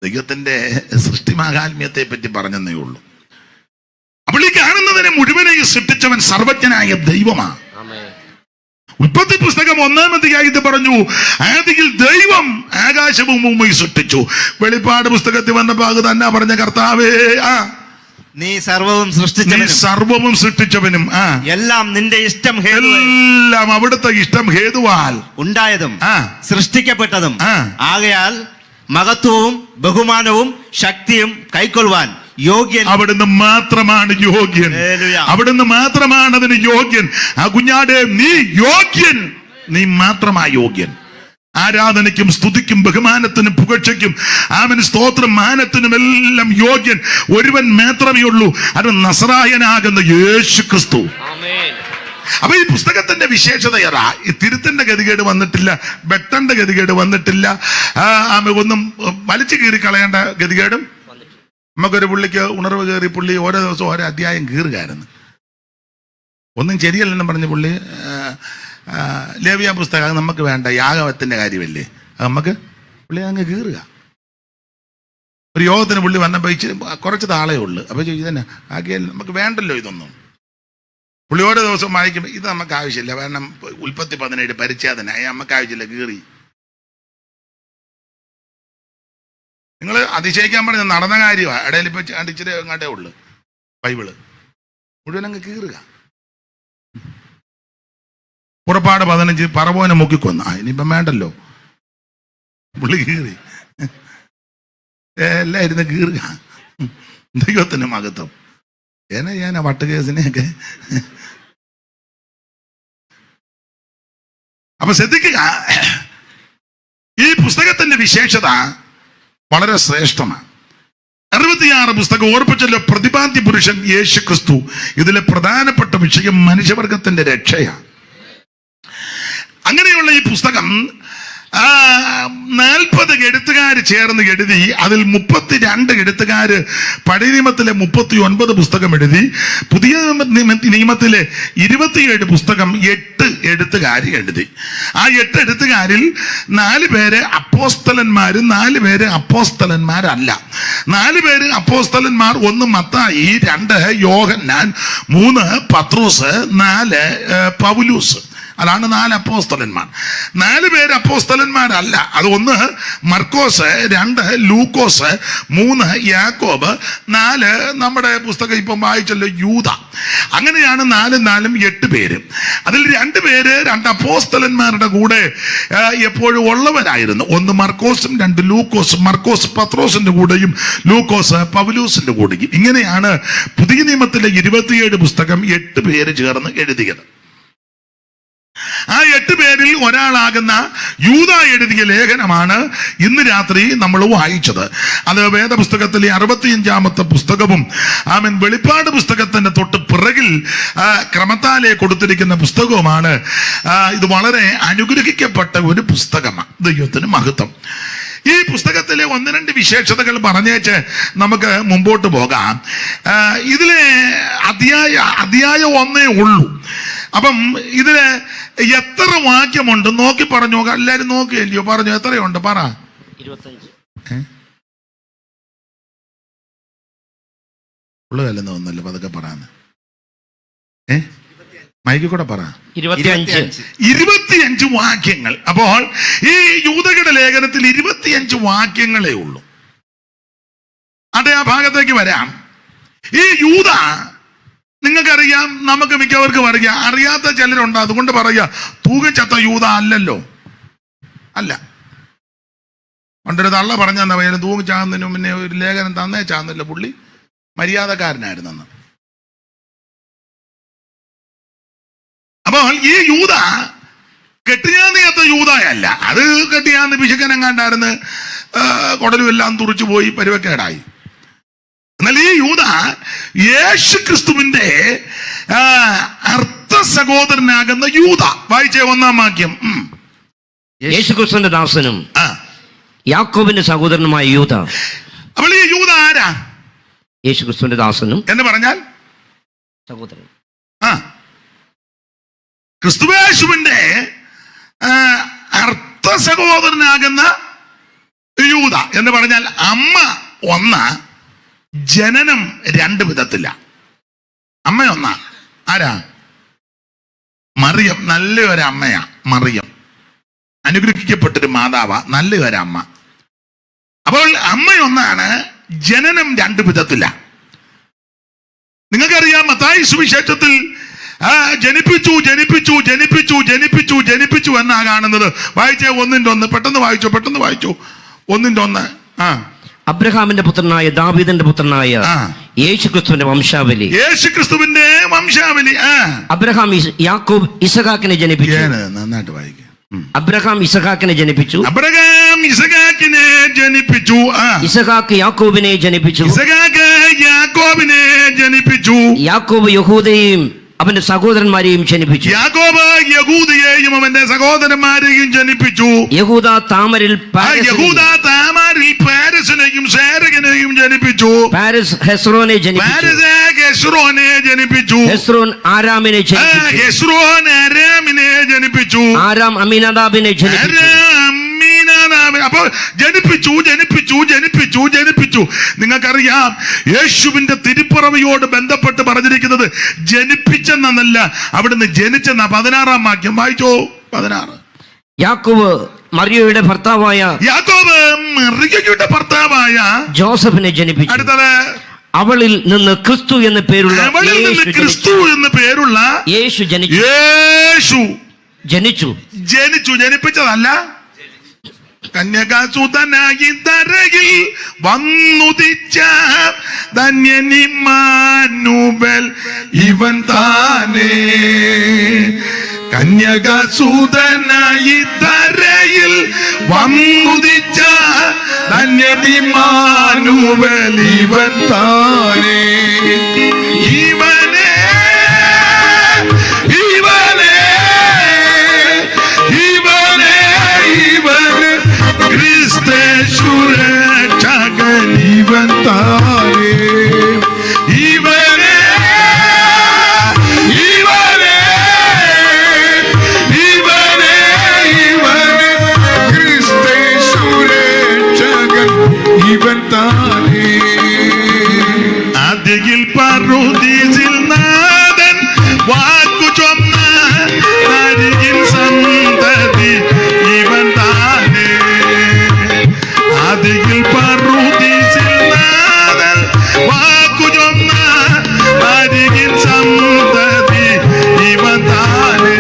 ദൈവത്തിന്റെ സൃഷ്ടിമാഹാത്മ്യത്തെ പറ്റി പറഞ്ഞതേ ഉള്ളൂ. അപ്പോൾ ഈ കാണുന്നതിനെ മുഴുവനായി സൃഷ്ടിച്ചവൻ സർവജ്ഞനായ ദൈവമാണ്. ഉൽപ്പത്തി പുസ്തകം 1-ാം അധ്യായത്തിൽ പറഞ്ഞു, ആദിയിൽ ദൈവം ആകാശവും ഭൂമിയും സൃഷ്ടിച്ചു. വെളിപ്പാട് പുസ്തകത്തിൽ വന്നപ്പോൾ അത് തന്നെ പറഞ്ഞ, കർത്താവേ, നീ സർവവും സൃഷ്ടിച്ചവനും എല്ലാം നിന്റെ ഇഷ്ടം എല്ലാം അവിടുത്തെ ഇഷ്ടം ഹേതുവാൽ ഉണ്ടായതും സൃഷ്ടിക്കപ്പെട്ടതും ആകയാൽ മഹത്വവും ബഹുമാനവും ശക്തിയും കൈക്കൊള്ളുവാൻ യോഗ്യൻ അവിടുന്ന് മാത്രമാണ് യോഗ്യൻ. അവിടുന്ന് മാത്രമാണ് അതിന് യോഗ്യൻ. ആ കുഞ്ഞാടെ, നീ യോഗ്യൻ, നീ മാത്രമാണ് യോഗ്യൻ. ആരാധനയ്ക്കും സ്തുതിക്കും ബഹുമാനത്തിനും പുകഴ്ചയ്ക്കും ആമേൻ സ്തോത്രം മാനത്തിനും എല്ലാം യോഗ്യൻ ഒരുവൻ മാത്രമേ ഉള്ളൂ. അത് നസറായനാകുന്ന യേശു ക്രിസ്തു. അപ്പൊ ഈ പുസ്തകത്തിന്റെ വിശേഷത ഏതാ? ഈ തിരുത്തിന്റെ ഗതികേട് വന്നിട്ടില്ല, വെട്ടന്റെ ഗതികേട് വന്നിട്ടില്ല, ഒന്നും വലിച്ചു കീറി കളയേണ്ട ഗതികേടും. നമുക്കൊരു പുള്ളിക്ക് ഉണർവ് കയറി പുള്ളി ഓരോ ദിവസവും ഓരോ അധ്യായം കീറുകയായിരുന്നു. ഒന്നും ശരിയല്ലെന്ന് പറഞ്ഞ് പുള്ളി ലേവ്യ പുസ്തകം അത് നമുക്ക് വേണ്ട, യാഗത്തിന്റെ കാര്യമല്ലേ, അത് നമുക്ക് പുള്ളി അങ്ങ് കീറുക. ഒരു യോഗത്തിന് പുള്ളി വന്നപ്പോൾ കുറച്ച് താളേ ഉള്ളു. അപ്പോൾ ഇതന്നെ ആക്കിയാൽ നമുക്ക് വേണ്ടല്ലോ ഇതൊന്നും. പുള്ളി ഓരോ ദിവസവും വായിക്കുമ്പോൾ ഇത് നമുക്ക് ആവശ്യമില്ല, കാരണം ഉൽപ്പത്തി 17 പരിച്ഛേദന നമുക്ക് ആവശ്യമില്ല, കീറി. നിങ്ങൾ അതിശയിക്കാൻ പറഞ്ഞ നടന്ന കാര്യമാണ്. ഇടയിൽ ഇപ്പം ഇച്ചിരി അങ്ങോട്ടേ ഉള്ളു ബൈബിള് മുഴുവൻ അങ്ങ് കീറുക. പുറപ്പാട് 15 പറവോനെ മുക്കിക്കൊന്ന, ഇനിയിപ്പം വേണ്ടല്ലോ, പുള്ളി കീറി എല്ലാം ഇരുന്ന് കീറുക. ദൈവത്തിന് മഹത്വം. ഞാൻ വട്ടുകേസിനെയൊക്കെ. അപ്പൊ ശ്രദ്ധിക്കുക, ഈ പുസ്തകത്തിന്റെ വിശേഷത വളരെ ശ്രേഷ്ഠമാണ്. 66 പുസ്തകം ഓർപ്പിച്ചല്ലോ, പ്രതിപാദ്യ പുരുഷൻ യേശു ക്രിസ്തു. ഇതിലെ പ്രധാനപ്പെട്ട വിഷയം മനുഷ്യവർഗത്തിന്റെ രക്ഷയാണ്. അങ്ങനെയുള്ള ഈ പുസ്തകം 40 എഴുത്തുകാര് ചേർന്ന് എഴുതി. അതിൽ 32 എഴുത്തുകാര് പഴയ നിയമത്തിലെ 39 പുസ്തകം എഴുതി. പുതിയ നിയമത്തിലെ 27 പുസ്തകം 8 എഴുത്തുകാര് എഴുതി. ആ 8 എഴുത്തുകാരിൽ 4 പേര് അപ്പോസ്തലന്മാരും 4 പേര് അപ്പോസ്തലന്മാരല്ല. 4 പേര് അപ്പോസ്തലന്മാർ, 1 മത്തായി, 2 യോഹന്നാൻ, 3 പത്രോസ്, 4 പൗലൂസ്. അതാണ് 4 അപ്പോസ്തലന്മാർ. 4 പേര് അപ്പോസ്തലന്മാരല്ല. അത് 1 മർക്കോസ്, 2 ലൂക്കോസ്, 3 യാക്കോബ്, 4 നമ്മുടെ പുസ്തകം ഇപ്പം വായിച്ചല്ലോ യൂദ. അങ്ങനെയാണ് 4 8 പേര്. അതിൽ 2 പേര് 2 അപ്പോസ്തലന്മാരുടെ കൂടെ എപ്പോഴും ഉള്ളവരായിരുന്നു. 1 മർക്കോസും 2 ലൂക്കോസും. മർക്കോസ് പത്രോസിന്റെ കൂടെയും ലൂക്കോസ് പൗലൂസിന്റെ കൂടെയും. ഇങ്ങനെയാണ് പുതിയ നിയമത്തിലെ 27 പുസ്തകം 8 പേര് ചേർന്ന് എഴുതിയത്. ആ 8 പേരിൽ ഒരാളാകുന്ന യൂദ എഴുതിയ ലേഖനമാണ് ഇന്ന് രാത്രി നമ്മൾ വായിച്ചത്. അത് വേദപുസ്തകത്തിലെ 65-ാമത്തെ പുസ്തകവും ആമേൻ വെളിപ്പാട് പുസ്തകത്തിന്റെ തൊട്ട് പിറകിൽ ക്രമത്താലെ കൊടുത്തിരിക്കുന്ന പുസ്തകവുമാണ്. ഇത് വളരെ അനുഗ്രഹിക്കപ്പെട്ട ഒരു പുസ്തകമാണ്. ദൈവത്തിന് മഹത്വം. ഈ പുസ്തകത്തിലെ 1-2 വിശേഷതകൾ പറഞ്ഞേച്ച് നമുക്ക് മുമ്പോട്ട് പോകാം. ഇതിലെ അധ്യായം 1 ഉള്ളൂ. അപ്പം ഇതില് എത്ര വാക്യമുണ്ട് നോക്കി പറഞ്ഞു നോക്കാം. എല്ലാരും നോക്കിയല്ലയോ? പറഞ്ഞു എത്രയുണ്ട്? പറ. 25. ഉള്ളതല്ലെന്ന് തോന്നല്ലോ, പതൊക്കെ പറയാന്ന്. മൈക്കിൽ കൂടെ പറ. 25 വാക്യങ്ങൾ. അപ്പോൾ ഈ യൂദയുടെ ലേഖനത്തിൽ 25 വാക്യങ്ങളേ ഉള്ളൂ. അതെ, ആ ഭാഗത്തേക്ക് വരാം. ഈ യൂദ നിങ്ങൾക്കറിയാം, നമുക്ക് മിക്കവർക്കും അറിയാം. അറിയാത്ത ചിലരുണ്ട്, അതുകൊണ്ട് പറയാ തൂങ്ങിച്ചത്ത യൂദ അല്ലല്ലോ. അല്ല, പണ്ടൊരു തള്ള പറഞ്ഞ തൂങ്ങിച്ചാകുന്നതിന് മുന്നേ ഒരു ലേഖനം തന്നേ ചാന്നില്ല. പുള്ളി മര്യാദക്കാരനായിരുന്നെന്ന്. അപ്പോൾ ഈ യൂദ കെട്ടിയാന്നിയത്ത യൂദയല്ല. അത് കെട്ടിയാന്ന് പിശുക്കനെങ്ങാണ്ടായിരുന്നു, കുടലും എല്ലാം തുറിച്ചു പോയി പരുവക്കേടായി. എന്നാൽ ഈ യൂദ യേശു ക്രിസ്തുവിന്റെ അർത്ഥ സഹോദരനാകുന്ന യൂദ. വായിച്ചേ 1-ാം വാക്യം. യേശു ക്രിസ്തുവിന്റെ ദാസനും യാക്കോബിന്റെ സഹോദരനുമായ യൂദ. അപ്പോൾ ഈ യൂദ ആരാ? യേശു ക്രിസ്തുവിന്റെ ദാസനും എന്ന് പറഞ്ഞാൽ സഹോദരൻ. ക്രിസ്തുയേശുവിന്റെ അർത്ഥ സഹോദരനാകുന്ന യൂദ എന്ന് പറഞ്ഞാൽ അമ്മ ഒന്നാ, ജനനം രണ്ട് വിധത്തില്ല. അമ്മ ഒന്നാ. ആരാ? മറിയം. നല്ലൊരു അമ്മയാ മറിയം. അനുഗ്രഹിക്കപ്പെട്ടൊരു മാതാവ, നല്ലൊരു അമ്മ. അപ്പോൾ അമ്മ ഒന്നാണ്, ജനനം രണ്ട് വിധത്തില്ല. നിങ്ങൾക്കറിയാം മത്തായി സുവിശേഷത്തിൽ ജനിപ്പിച്ചു ജനിപ്പിച്ചു ജനിപ്പിച്ചു ജനിപ്പിച്ചു ജനിപ്പിച്ചു എന്നാ കാണുന്നത്. വായിച്ചേ, ഒന്നിന്റെ ഒന്ന്. പെട്ടെന്ന് വായിച്ചു. ഒന്നിന്റെ ഒന്ന്. അബ്രഹാമിന്റെ പുത്രനായ ദാവീദിന്റെ പുത്രനായ യേശുക്രിസ്തുവിന്റെ വംശാവലി. യേശുക്രിസ്തുവിന്റെ വംശാവലി. അബ്രഹാം യാക്കോബ് ഇസഹാക്കിനെ ജനിപ്പിച്ചു. നന്നായിട്ട് വായിക്കുക. അബ്രഹാം ഇസഹാക്കിനെ ജനിപ്പിച്ചു. അബ്രഹാം ഇസഹാക്കിനെ ജനിപ്പിച്ചു. ഇസഹാക്ക് യാക്കോബിനെ ജനിപ്പിച്ചു. ഇസഹാക്ക് യാക്കോബിനെ ജനിപ്പിച്ചു. യാക്കോബ് യഹൂദയെയും അവന്റെ സഹോദരന്മാരെയും ജനിപ്പിച്ചു. യാക്കോബ് യഹൂദയെയും അവന്റെ സഹോദരന്മാരെയും ജനിപ്പിച്ചു. യഹൂദ താമരിൽ പാരസിനെയും ശേരകനെയും ജനിപ്പിച്ചു. പാരസ് ഹെസ്രോനെ ജനിപ്പിച്ചു. ഹെസ്രോൻ ആരാമിനെ ജനിപ്പിച്ചു. ആരാം അമീനദാബിനെ ജനിപ്പിച്ചു. അപ്പോൾ ജനിപ്പിച്ചു. നിങ്ങൾക്കറിയാം, യേശുവിന്റെ തിരുപ്പിറവിയോട് ബന്ധപ്പെട്ട് പറഞ്ഞിരിക്കുന്നത് ജനിപ്പിച്ചെന്നല്ല, അവിടുന്ന് ജനിച്ചെന്ന. 16-ാം വാക്യം വായിച്ചോ. 16. യാക്കോബ് മറിയയുടെ ഭർത്താവായ ജോസഫിനെ ജനിപ്പിച്ചു. അടുത്തത്, അവളിൽ നിന്ന് ക്രിസ്തു എന്ന് പേരുള്ള യേശു ജനിച്ചു. ജനിപ്പിച്ചതല്ല. കന്യകാസുതനായി ധരയിൽ വന്നുദിച്ച ധന്യനിമ്മാനുവൽ ഇവൻ താനേ. കന്യകാസുതനായി ധരയിൽ വന്നുദിച്ച ധന്യനിമ്മാനുവൽ ഇവൻ താനേ. ആദ്യയിൽ പറുദീസിൽ നാഥൻ വാക്കു ചൊന്ന അരികിൽ സന്തതി ഇവൻ താനേ. ആദ്യയിൽ പറുദീസിൽ നാഥൻ വാക്കു ചൊന്ന അരികിൽ സന്തതി ഇവൻ താനേ.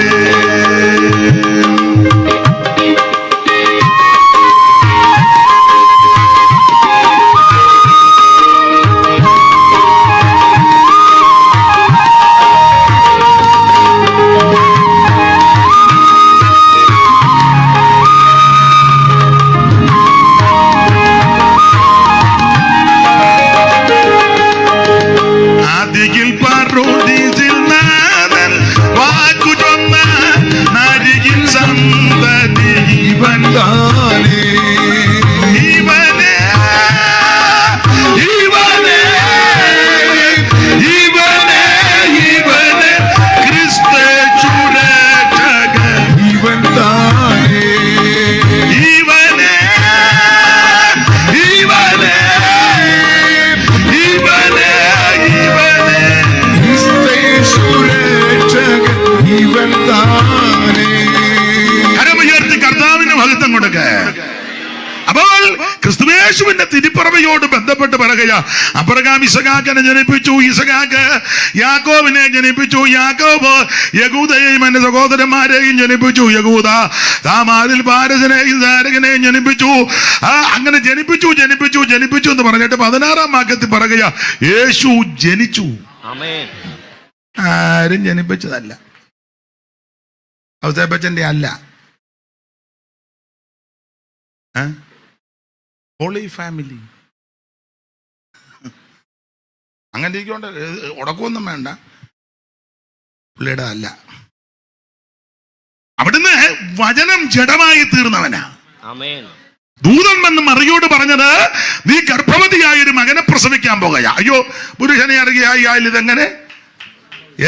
അപ്പോൾ ക്രിസ്തുയേശുവിന്റെ തിരുപ്പിറവിയോട് ബന്ധപ്പെട്ട് പറയുക, അബ്രഹാം ഇസഹാക്കിനെ ജനിപ്പിച്ചു. ഇസഹാക്ക് യാക്കോബിനെ ജനിപ്പിച്ചു. യാക്കോബ് യഹൂദയെയും എന്റെ സഹോദരന്മാരെയും ജനിപ്പിച്ചു. യഹൂദ താമാരിൽ പാരസിനെയും ശേരകനെയും ജനിപ്പിച്ചു. അങ്ങനെ ജനിപ്പിച്ചു എന്ന് പറഞ്ഞിട്ട് 16-ാം വാക്യത്തിൽ പറയുക, യേശു ജനിച്ചു. ആരും ജനിപ്പിച്ചതല്ല, ഔസേപ്പച്ചന്റെ അല്ല. Holy family. അങ്ങനെ ഇരിക്കൊണ്ട് ഉടക്കമൊന്നും വേണ്ട, പുള്ളിയുടെ അല്ല. അവിടുന്ന് വചനം ജഡമായി തീർന്നവനാ. ദൂതൻ വന്ന് മറിയോട് പറഞ്ഞത്, നീ ഗർഭവതിയായ ഒരു മകനെ പ്രസവിക്കാൻ പോകുക. അയ്യോ, പുരുഷനെ അറിയായാൽ ഇതെങ്ങനെ?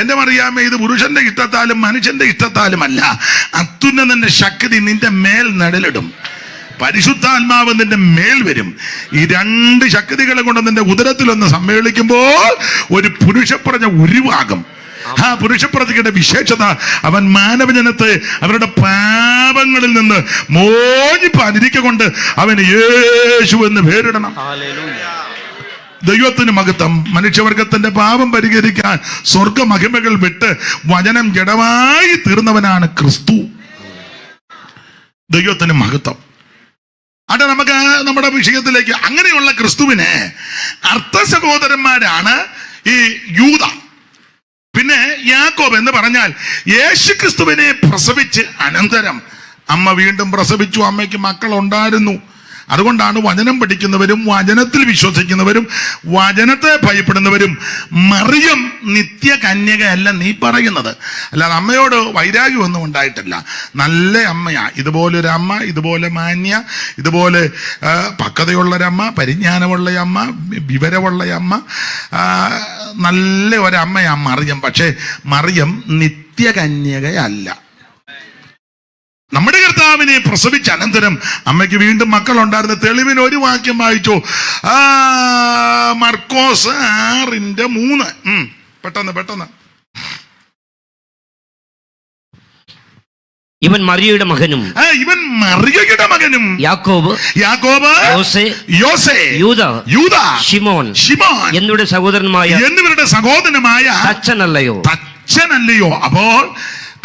എന്റെ മറിയാമേ, ഇത് പുരുഷന്റെ ഇഷ്ടത്താലും മനുഷ്യന്റെ ഇഷ്ടത്താലും അല്ല. അത്യുന്നതന്റെ ശക്തി നിന്റെ മേൽ നടലിടും. പരിശുദ്ധാത്മാവ് നിന്റെ മേൽ വരും. ഈ രണ്ട് ശക്തികളെ കൊണ്ട് നിന്റെ ഉദരത്തിലൊന്ന് സമ്മേളിക്കുമ്പോൾ ഒരു പുരുഷപ്രജ ഉരുവാകും. ആ പുരുഷപ്രജയുടെ വിശേഷത, അവൻ മാനവജനത്തെ അവരുടെ പാപങ്ങളിൽ നിന്ന് മോചിപ്പാനിരിക്കൊണ്ട് അവന് യേശു എന്ന് പേരിടണം. ദൈവത്തിന് മഹത്വം. മനുഷ്യവർഗത്തിന്റെ പാപം പരിഹരിക്കാൻ സ്വർഗ മഹിമകൾ വിട്ട് വചനം ജഡമായി തീർന്നവനാണ് ക്രിസ്തു. ദൈവത്തിന് മഹത്വം. അവിടെ നമുക്ക് നമ്മുടെ വിഷയത്തിലേക്ക്, അങ്ങനെയുള്ള ക്രിസ്തുവിന് അർത്ഥ സഹോദരന്മാരാണ് ഈ യൂദ പിന്നെ യാക്കോബ് എന്ന് പറഞ്ഞാൽ യേശു ക്രിസ്തുവിനെ പ്രസവിച്ച് അനന്തരം അമ്മ വീണ്ടും പ്രസവിച്ചു. അമ്മയ്ക്ക് മക്കൾ ഉണ്ടായിരുന്നു. അതുകൊണ്ടാണ് വചനം പഠിക്കുന്നവരും വചനത്തിൽ വിശ്വസിക്കുന്നവരും വചനത്തെ ഭയപ്പെടുന്നവരും മറിയം നിത്യകന്യകയല്ല നീ പറയുന്നത്. അല്ലാതെ അമ്മയോട് വൈരാഗ്യമൊന്നും ഉണ്ടായിട്ടില്ല. നല്ല അമ്മയാ. ഇതുപോലൊരു അമ്മ, ഇതുപോലെ മാന്യ, ഇതുപോലെ പക്വതയുള്ളൊരമ്മ, പരിജ്ഞാനമുള്ള അമ്മ, വിവരമുള്ള അമ്മ, നല്ല ഒരമ്മയാ മറിയം. പക്ഷേ മറിയം നിത്യകന്യകയല്ല. നമ്മുടെ കർത്താവിനെ പ്രസവിച്ച അനന്തരം അമ്മയ്ക്ക് വീണ്ടും മക്കളുണ്ടായിരുന്ന തെളിവിന് ഒരു വാക്യം വായിച്ചു. മർക്കോസ് 6:3. പെട്ടെന്ന്. ഇവൻ മറിയയുടെ മകനും യാക്കോബ്, യോസെ, യൂദ, ശിമോൻ എന്നിവരുടെ സഹോദരനായ തച്ചനല്ലയോ. അപ്പോൾ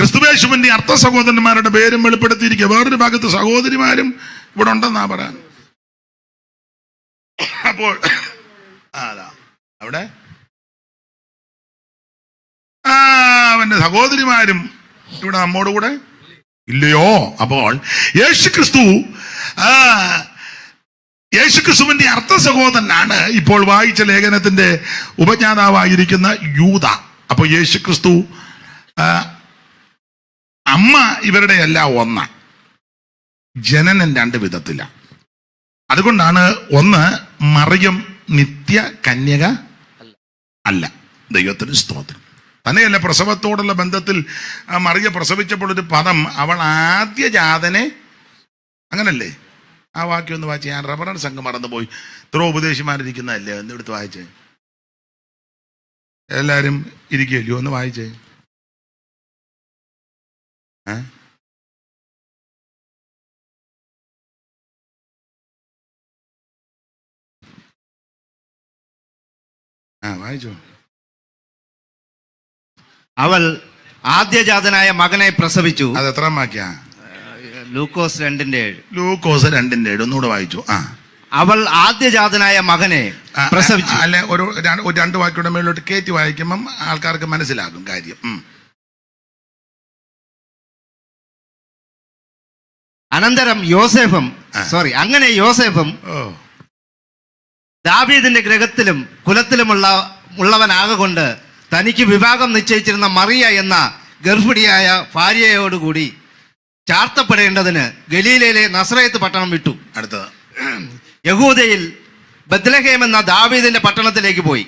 ക്രിസ്തുവേശുവിന്റെ അർത്ഥ സഹോദരന്മാരുടെ പേരും വെളിപ്പെടുത്തിയിരിക്കുക. വേറൊരു ഭാഗത്ത് സഹോദരിമാരും ഇവിടെ ഉണ്ടെന്നാ പറയാൻ. അപ്പോൾ അവിടെ അവന്റെ സഹോദരിമാരും ഇവിടെ നമ്മോട് കൂടെ ഇല്ലയോ? അപ്പോൾ യേശുക്രിസ്തുവിന്റെ അർത്ഥ സഹോദരനാണ് ഇപ്പോൾ വായിച്ച ലേഖനത്തിന്റെ ഉപജ്ഞാതാവായിരിക്കുന്ന യൂദ. അപ്പൊ യേശുക്രിസ്തു അമ്മ ഇവരുടെ എല്ലാം ഒന്ന, ജനനം രണ്ട് വിധത്തില. അതുകൊണ്ടാണ് ഒന്ന്, മറിയം നിത്യ കന്യക അല്ല. ദൈവത്തിന് സ്തോത്രം. തന്നെയല്ല, പ്രസവത്തോടുള്ള ബന്ധത്തിൽ മറിയ പ്രസവിച്ചപ്പോൾ ഒരു പദം, അവൾ ആദ്യ ജാതനെ, അങ്ങനല്ലേ? ആ വാക്യം ഒന്ന് വായിച്ചേ. ഞാൻ റെഫറൻസ് അങ്ങ് മറന്നുപോയി. ഇത്ര ഉപദേശിമാരിരിക്കുന്നതല്ലേ, ഒന്ന് എടുത്ത് വായിച്ചേ. എല്ലാവരും ഇരിക്കുമല്ലോ, ഒന്ന് വായിച്ചേ. വായിച്ചോ. അവൾ ആദ്യജാതനായ മകനെ പ്രസവിച്ചു. അത് എത്ര വാക്യാ? ലൂക്കോസ് 2:7. ലൂക്കോസ് 2:7 ഒന്നുകൂടെ വായിച്ചു. അവൾ ആദ്യജാതനായ മകനെ പ്രസവിച്ചു. അല്ലെ, ഒരു രണ്ട് വാക്യയുടെ മേലോട്ട് കയറ്റി വായിക്കുമ്പം ആൾക്കാർക്ക് മനസ്സിലാകും കാര്യം. അനന്തരം അങ്ങനെ യോസേഫും ദാവീദിന്റെ ഗൃഹത്തിലും കുലത്തിലുമുള്ളവനാകൊണ്ട് തനിക്ക് വിവാഹം നിശ്ചയിച്ചിരുന്ന മറിയ എന്ന ഗർഭിണിയായ ഭാര്യയോടുകൂടി ചാർത്തപ്പെടേണ്ടതിന് ഗലീലയിലെ നസറേത്ത് പട്ടണം വിട്ടു. അടുത്തത് യഹൂദയിൽ ബത്ലഹേം എന്ന ദാവീദിന്റെ പട്ടണത്തിലേക്ക് പോയി.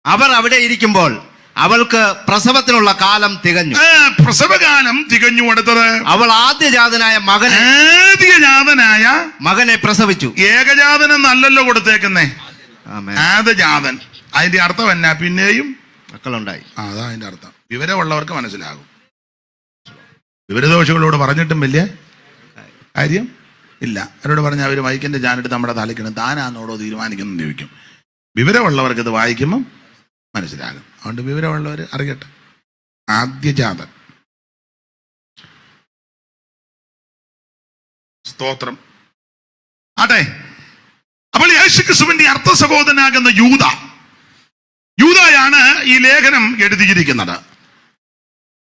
അവർ അവിടെ ഇരിക്കുമ്പോൾ അവൾക്ക് പ്രസവത്തിനുള്ള കാലം തികഞ്ഞു. പ്രസവകാലം തികഞ്ഞു. അടുത്തത്, അവൾ ആദ്യജാതനായ മകനെ പ്രസവിച്ചു. ഏകജാതനം നല്ലല്ലോ കൊടുത്തേക്കുന്നേ, ആദ്യജാതൻ. അതിന്റെ അർത്ഥം എന്നാ? പിന്നെയും മക്കളുണ്ടായി. അതാ അതിന്റെ അർത്ഥം. വിവരമുള്ളവർക്ക് മനസ്സിലാകും. വിവരദോഷികളോട് പറഞ്ഞിട്ടും വലിയ കാര്യം ഇല്ല. അവരോട് പറഞ്ഞാൽ അവർ മൈക്കിന്റെ ജാനെടുത്ത് നമ്മുടെ തലയ്ക്കണം, താനാന്നോടോ തീരുമാനിക്കുന്നു ചോദിക്കും. വിവരമുള്ളവർക്ക് ഇത് വായിക്കുമ്പം മനസ്സിലാകും. അതുകൊണ്ട് വിവരമുള്ളവർ അറിയട്ടെ. ആദ്യജാതൻ. സ്തോത്രം. ആട്ടെ, അപ്പോൾ യേശുക്രിസ്തുവിന്റെ അർത്ഥ സഹോദരനാകുന്ന യൂദയാണ് ഈ ലേഖനം എഴുതിയിരിക്കുന്നത്.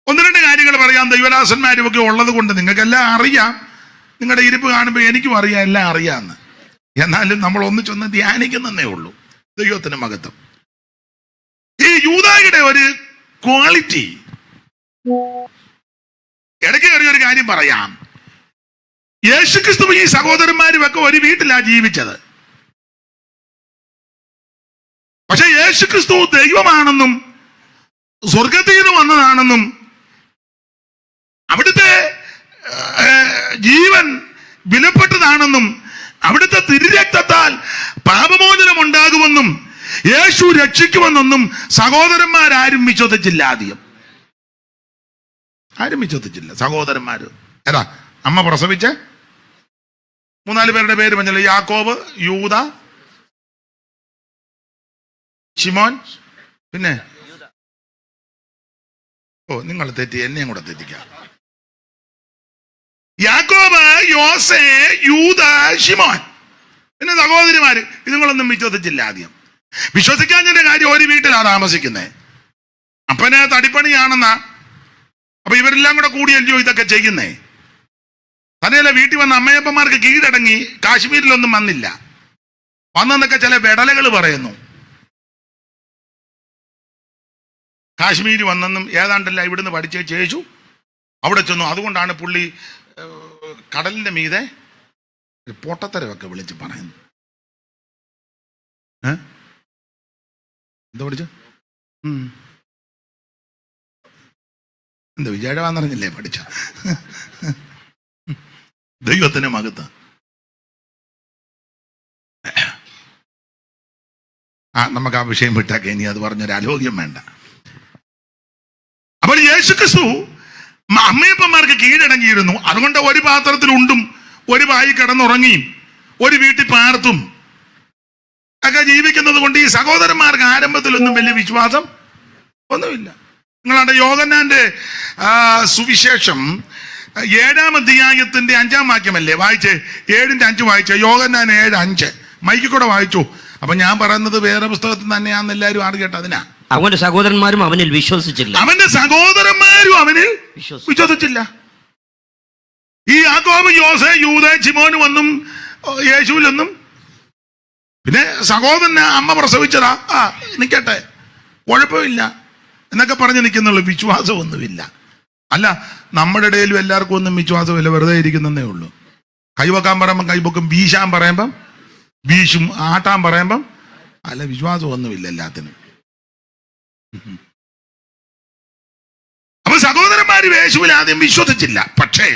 ഒന്ന് രണ്ട് കാര്യങ്ങൾ പറയാം. ദൈവദാസന്മാരും ഒക്കെ ഉള്ളത് കൊണ്ട് നിങ്ങൾക്കെല്ലാം അറിയാം. നിങ്ങളുടെ ഇരിപ്പ് കാണുമ്പോൾ എനിക്കും അറിയാം, എല്ലാം അറിയാമെന്ന്. എന്നാലും നമ്മൾ ഒന്നിച്ചൊന്ന് ധ്യാനിക്കുന്നതേ ഉള്ളൂ. ദൈവത്തിന് മഹത്വം. ഈ യൂദായുടെ ഒരു ക്വാളിറ്റി, ഇടയ്ക്ക് കയറിയൊരു കാര്യം പറയാം. യേശുക്രിസ്തു ഈ സഹോദരന്മാരും ഒക്കെ ഒരു വീട്ടിലാ ജീവിച്ചത്. പക്ഷെ യേശുക്രിസ്തു ദൈവമാണെന്നും സ്വർഗത്തിൽ നിന്ന് വന്നതാണെന്നും അവിടുത്തെ ജീവൻ വിലപ്പെട്ടതാണെന്നും അവിടുത്തെ തിരുരക്തത്താൽ പാപമോചനം ഉണ്ടാകുമെന്നും യേശു രക്ഷിക്കുമെന്നൊന്നും സഹോദരന്മാരാരും വിശ്വസിച്ചില്ല. ആരും വിശ്വസിച്ചില്ല. സഹോദരന്മാര് ഏതാ? അമ്മ പ്രസവിച്ച 3-4 പേരുടെ പേര് പറഞ്ഞല്ലോ. യാക്കോബ്, യൂദ, ശിമോൻ, പിന്നെ നിങ്ങൾ തെറ്റി, എന്നെയും കൂടെ തെറ്റിക്കാം. യാക്കോബ്, യോസേ, യൂദ, ശിമോൻ, പിന്നെ സഹോദരിമാര്. ഇതുങ്ങളൊന്നും വിശ്വസിച്ചില്ല. വിശ്വസിക്കാഞ്ഞതിന്റെ കാര്യം ഒരു വീട്ടിലാ താമസിക്കുന്നത്. അപ്പന് തടിപ്പണിയാണെന്നാ. അപ്പൊ ഇവരെല്ലാം കൂടെ കൂടിയല്ലോ ഇതൊക്കെ ചെയ്യുന്നേ. തന്നെയല്ല, വീട്ടിൽ വന്ന അമ്മയപ്പന്മാർക്ക് കീഴടങ്ങി കാശ്മീരിലൊന്നും വന്നില്ല. വന്നെന്നൊക്കെ ചില വെടലകൾ പറയുന്നു. കാശ്മീര് വന്നെന്നും ഏതാണ്ടല്ല ഇവിടുന്ന് പഠിച്ച ചേച്ചു അവിടെ ചെന്നു. അതുകൊണ്ടാണ് പുള്ളി കടലിന്റെ മീതെ പൊട്ടത്തരമൊക്കെ വിളിച്ച് പറയുന്നു. എന്താ പഠിച്ചു? എന്താ വിജയവാന്നറിഞ്ഞില്ലേ പഠിച്ച? ദൈവത്തിന് മകത്ത്. നമുക്ക് ആ വിഷയം വിട്ടാക്കെ. ഇനി അത് പറഞ്ഞൊരു ആലോക്യം വേണ്ട. അപ്പോൾ യേശുക്രിസ്തു അമ്മയപ്പന്മാർക്ക് കീഴടങ്ങിയിരുന്നു. അതുകൊണ്ട് ഒരു പാത്രത്തിൽ ഉണ്ടും ഒരു വായി കിടന്നുറങ്ങിയും ഒരു വീട്ടിൽ പാർത്തും ഒക്കെ ജീവിക്കുന്നത് കൊണ്ട് ഈ സഹോദരന്മാർക്ക് ആരംഭത്തിലൊന്നും വലിയ വിശ്വാസം ഒന്നുമില്ല. നിങ്ങളുടെ യോഹന്നാന്റെ സുവിശേഷം 7-ാം അധ്യായത്തിന്റെ 5-ാം വാക്യമല്ലേ വായിച്ചേ? 7:5 വായിച്ചേ. യോഹന്നാൻ 7:5 മൈക്കിൽ കൂടെ വായിച്ചു. അപ്പൊ ഞാൻ പറയുന്നത് വേറെ പുസ്തകത്തിൽ തന്നെയാന്ന് എല്ലാവരും അറിയട്ടെ. അതിനാ അവന്റെ സഹോദരന്മാരും അവനിൽ വിശ്വസിച്ചില്ല. അവന്റെ സഹോദരന്മാരും അവനിൽ വിശ്വസിച്ചില്ല. ഈ യാക്കോബ്, യോസേ, യൂദ, ശിമോനും ഒന്നും യേശുവിലൊന്നും. പിന്നെ സഹോദരനെ അമ്മ പ്രസവിച്ചതാ, നിക്കട്ടെ, കുഴപ്പമില്ല എന്നൊക്കെ പറഞ്ഞ് നിൽക്കുന്നുള്ളൂ. വിശ്വാസമൊന്നുമില്ല. അല്ല, നമ്മുടെ ഇടയിലും എല്ലാവർക്കും ഒന്നും വിശ്വാസമില്ല. വെറുതെ ഇരിക്കുന്നേ ഉള്ളൂ. കൈവക്കാൻ പറയുമ്പം കൈവക്കും, വീശാൻ പറയുമ്പം വീശും, ആട്ടാൻ പറയുമ്പം അല്ല, വിശ്വാസമൊന്നുമില്ല എല്ലാത്തിനും. അപ്പൊ സഹോദരന്മാര് യേശുവിൽ ആദ്യം വിശ്വസിച്ചില്ല. പക്ഷേ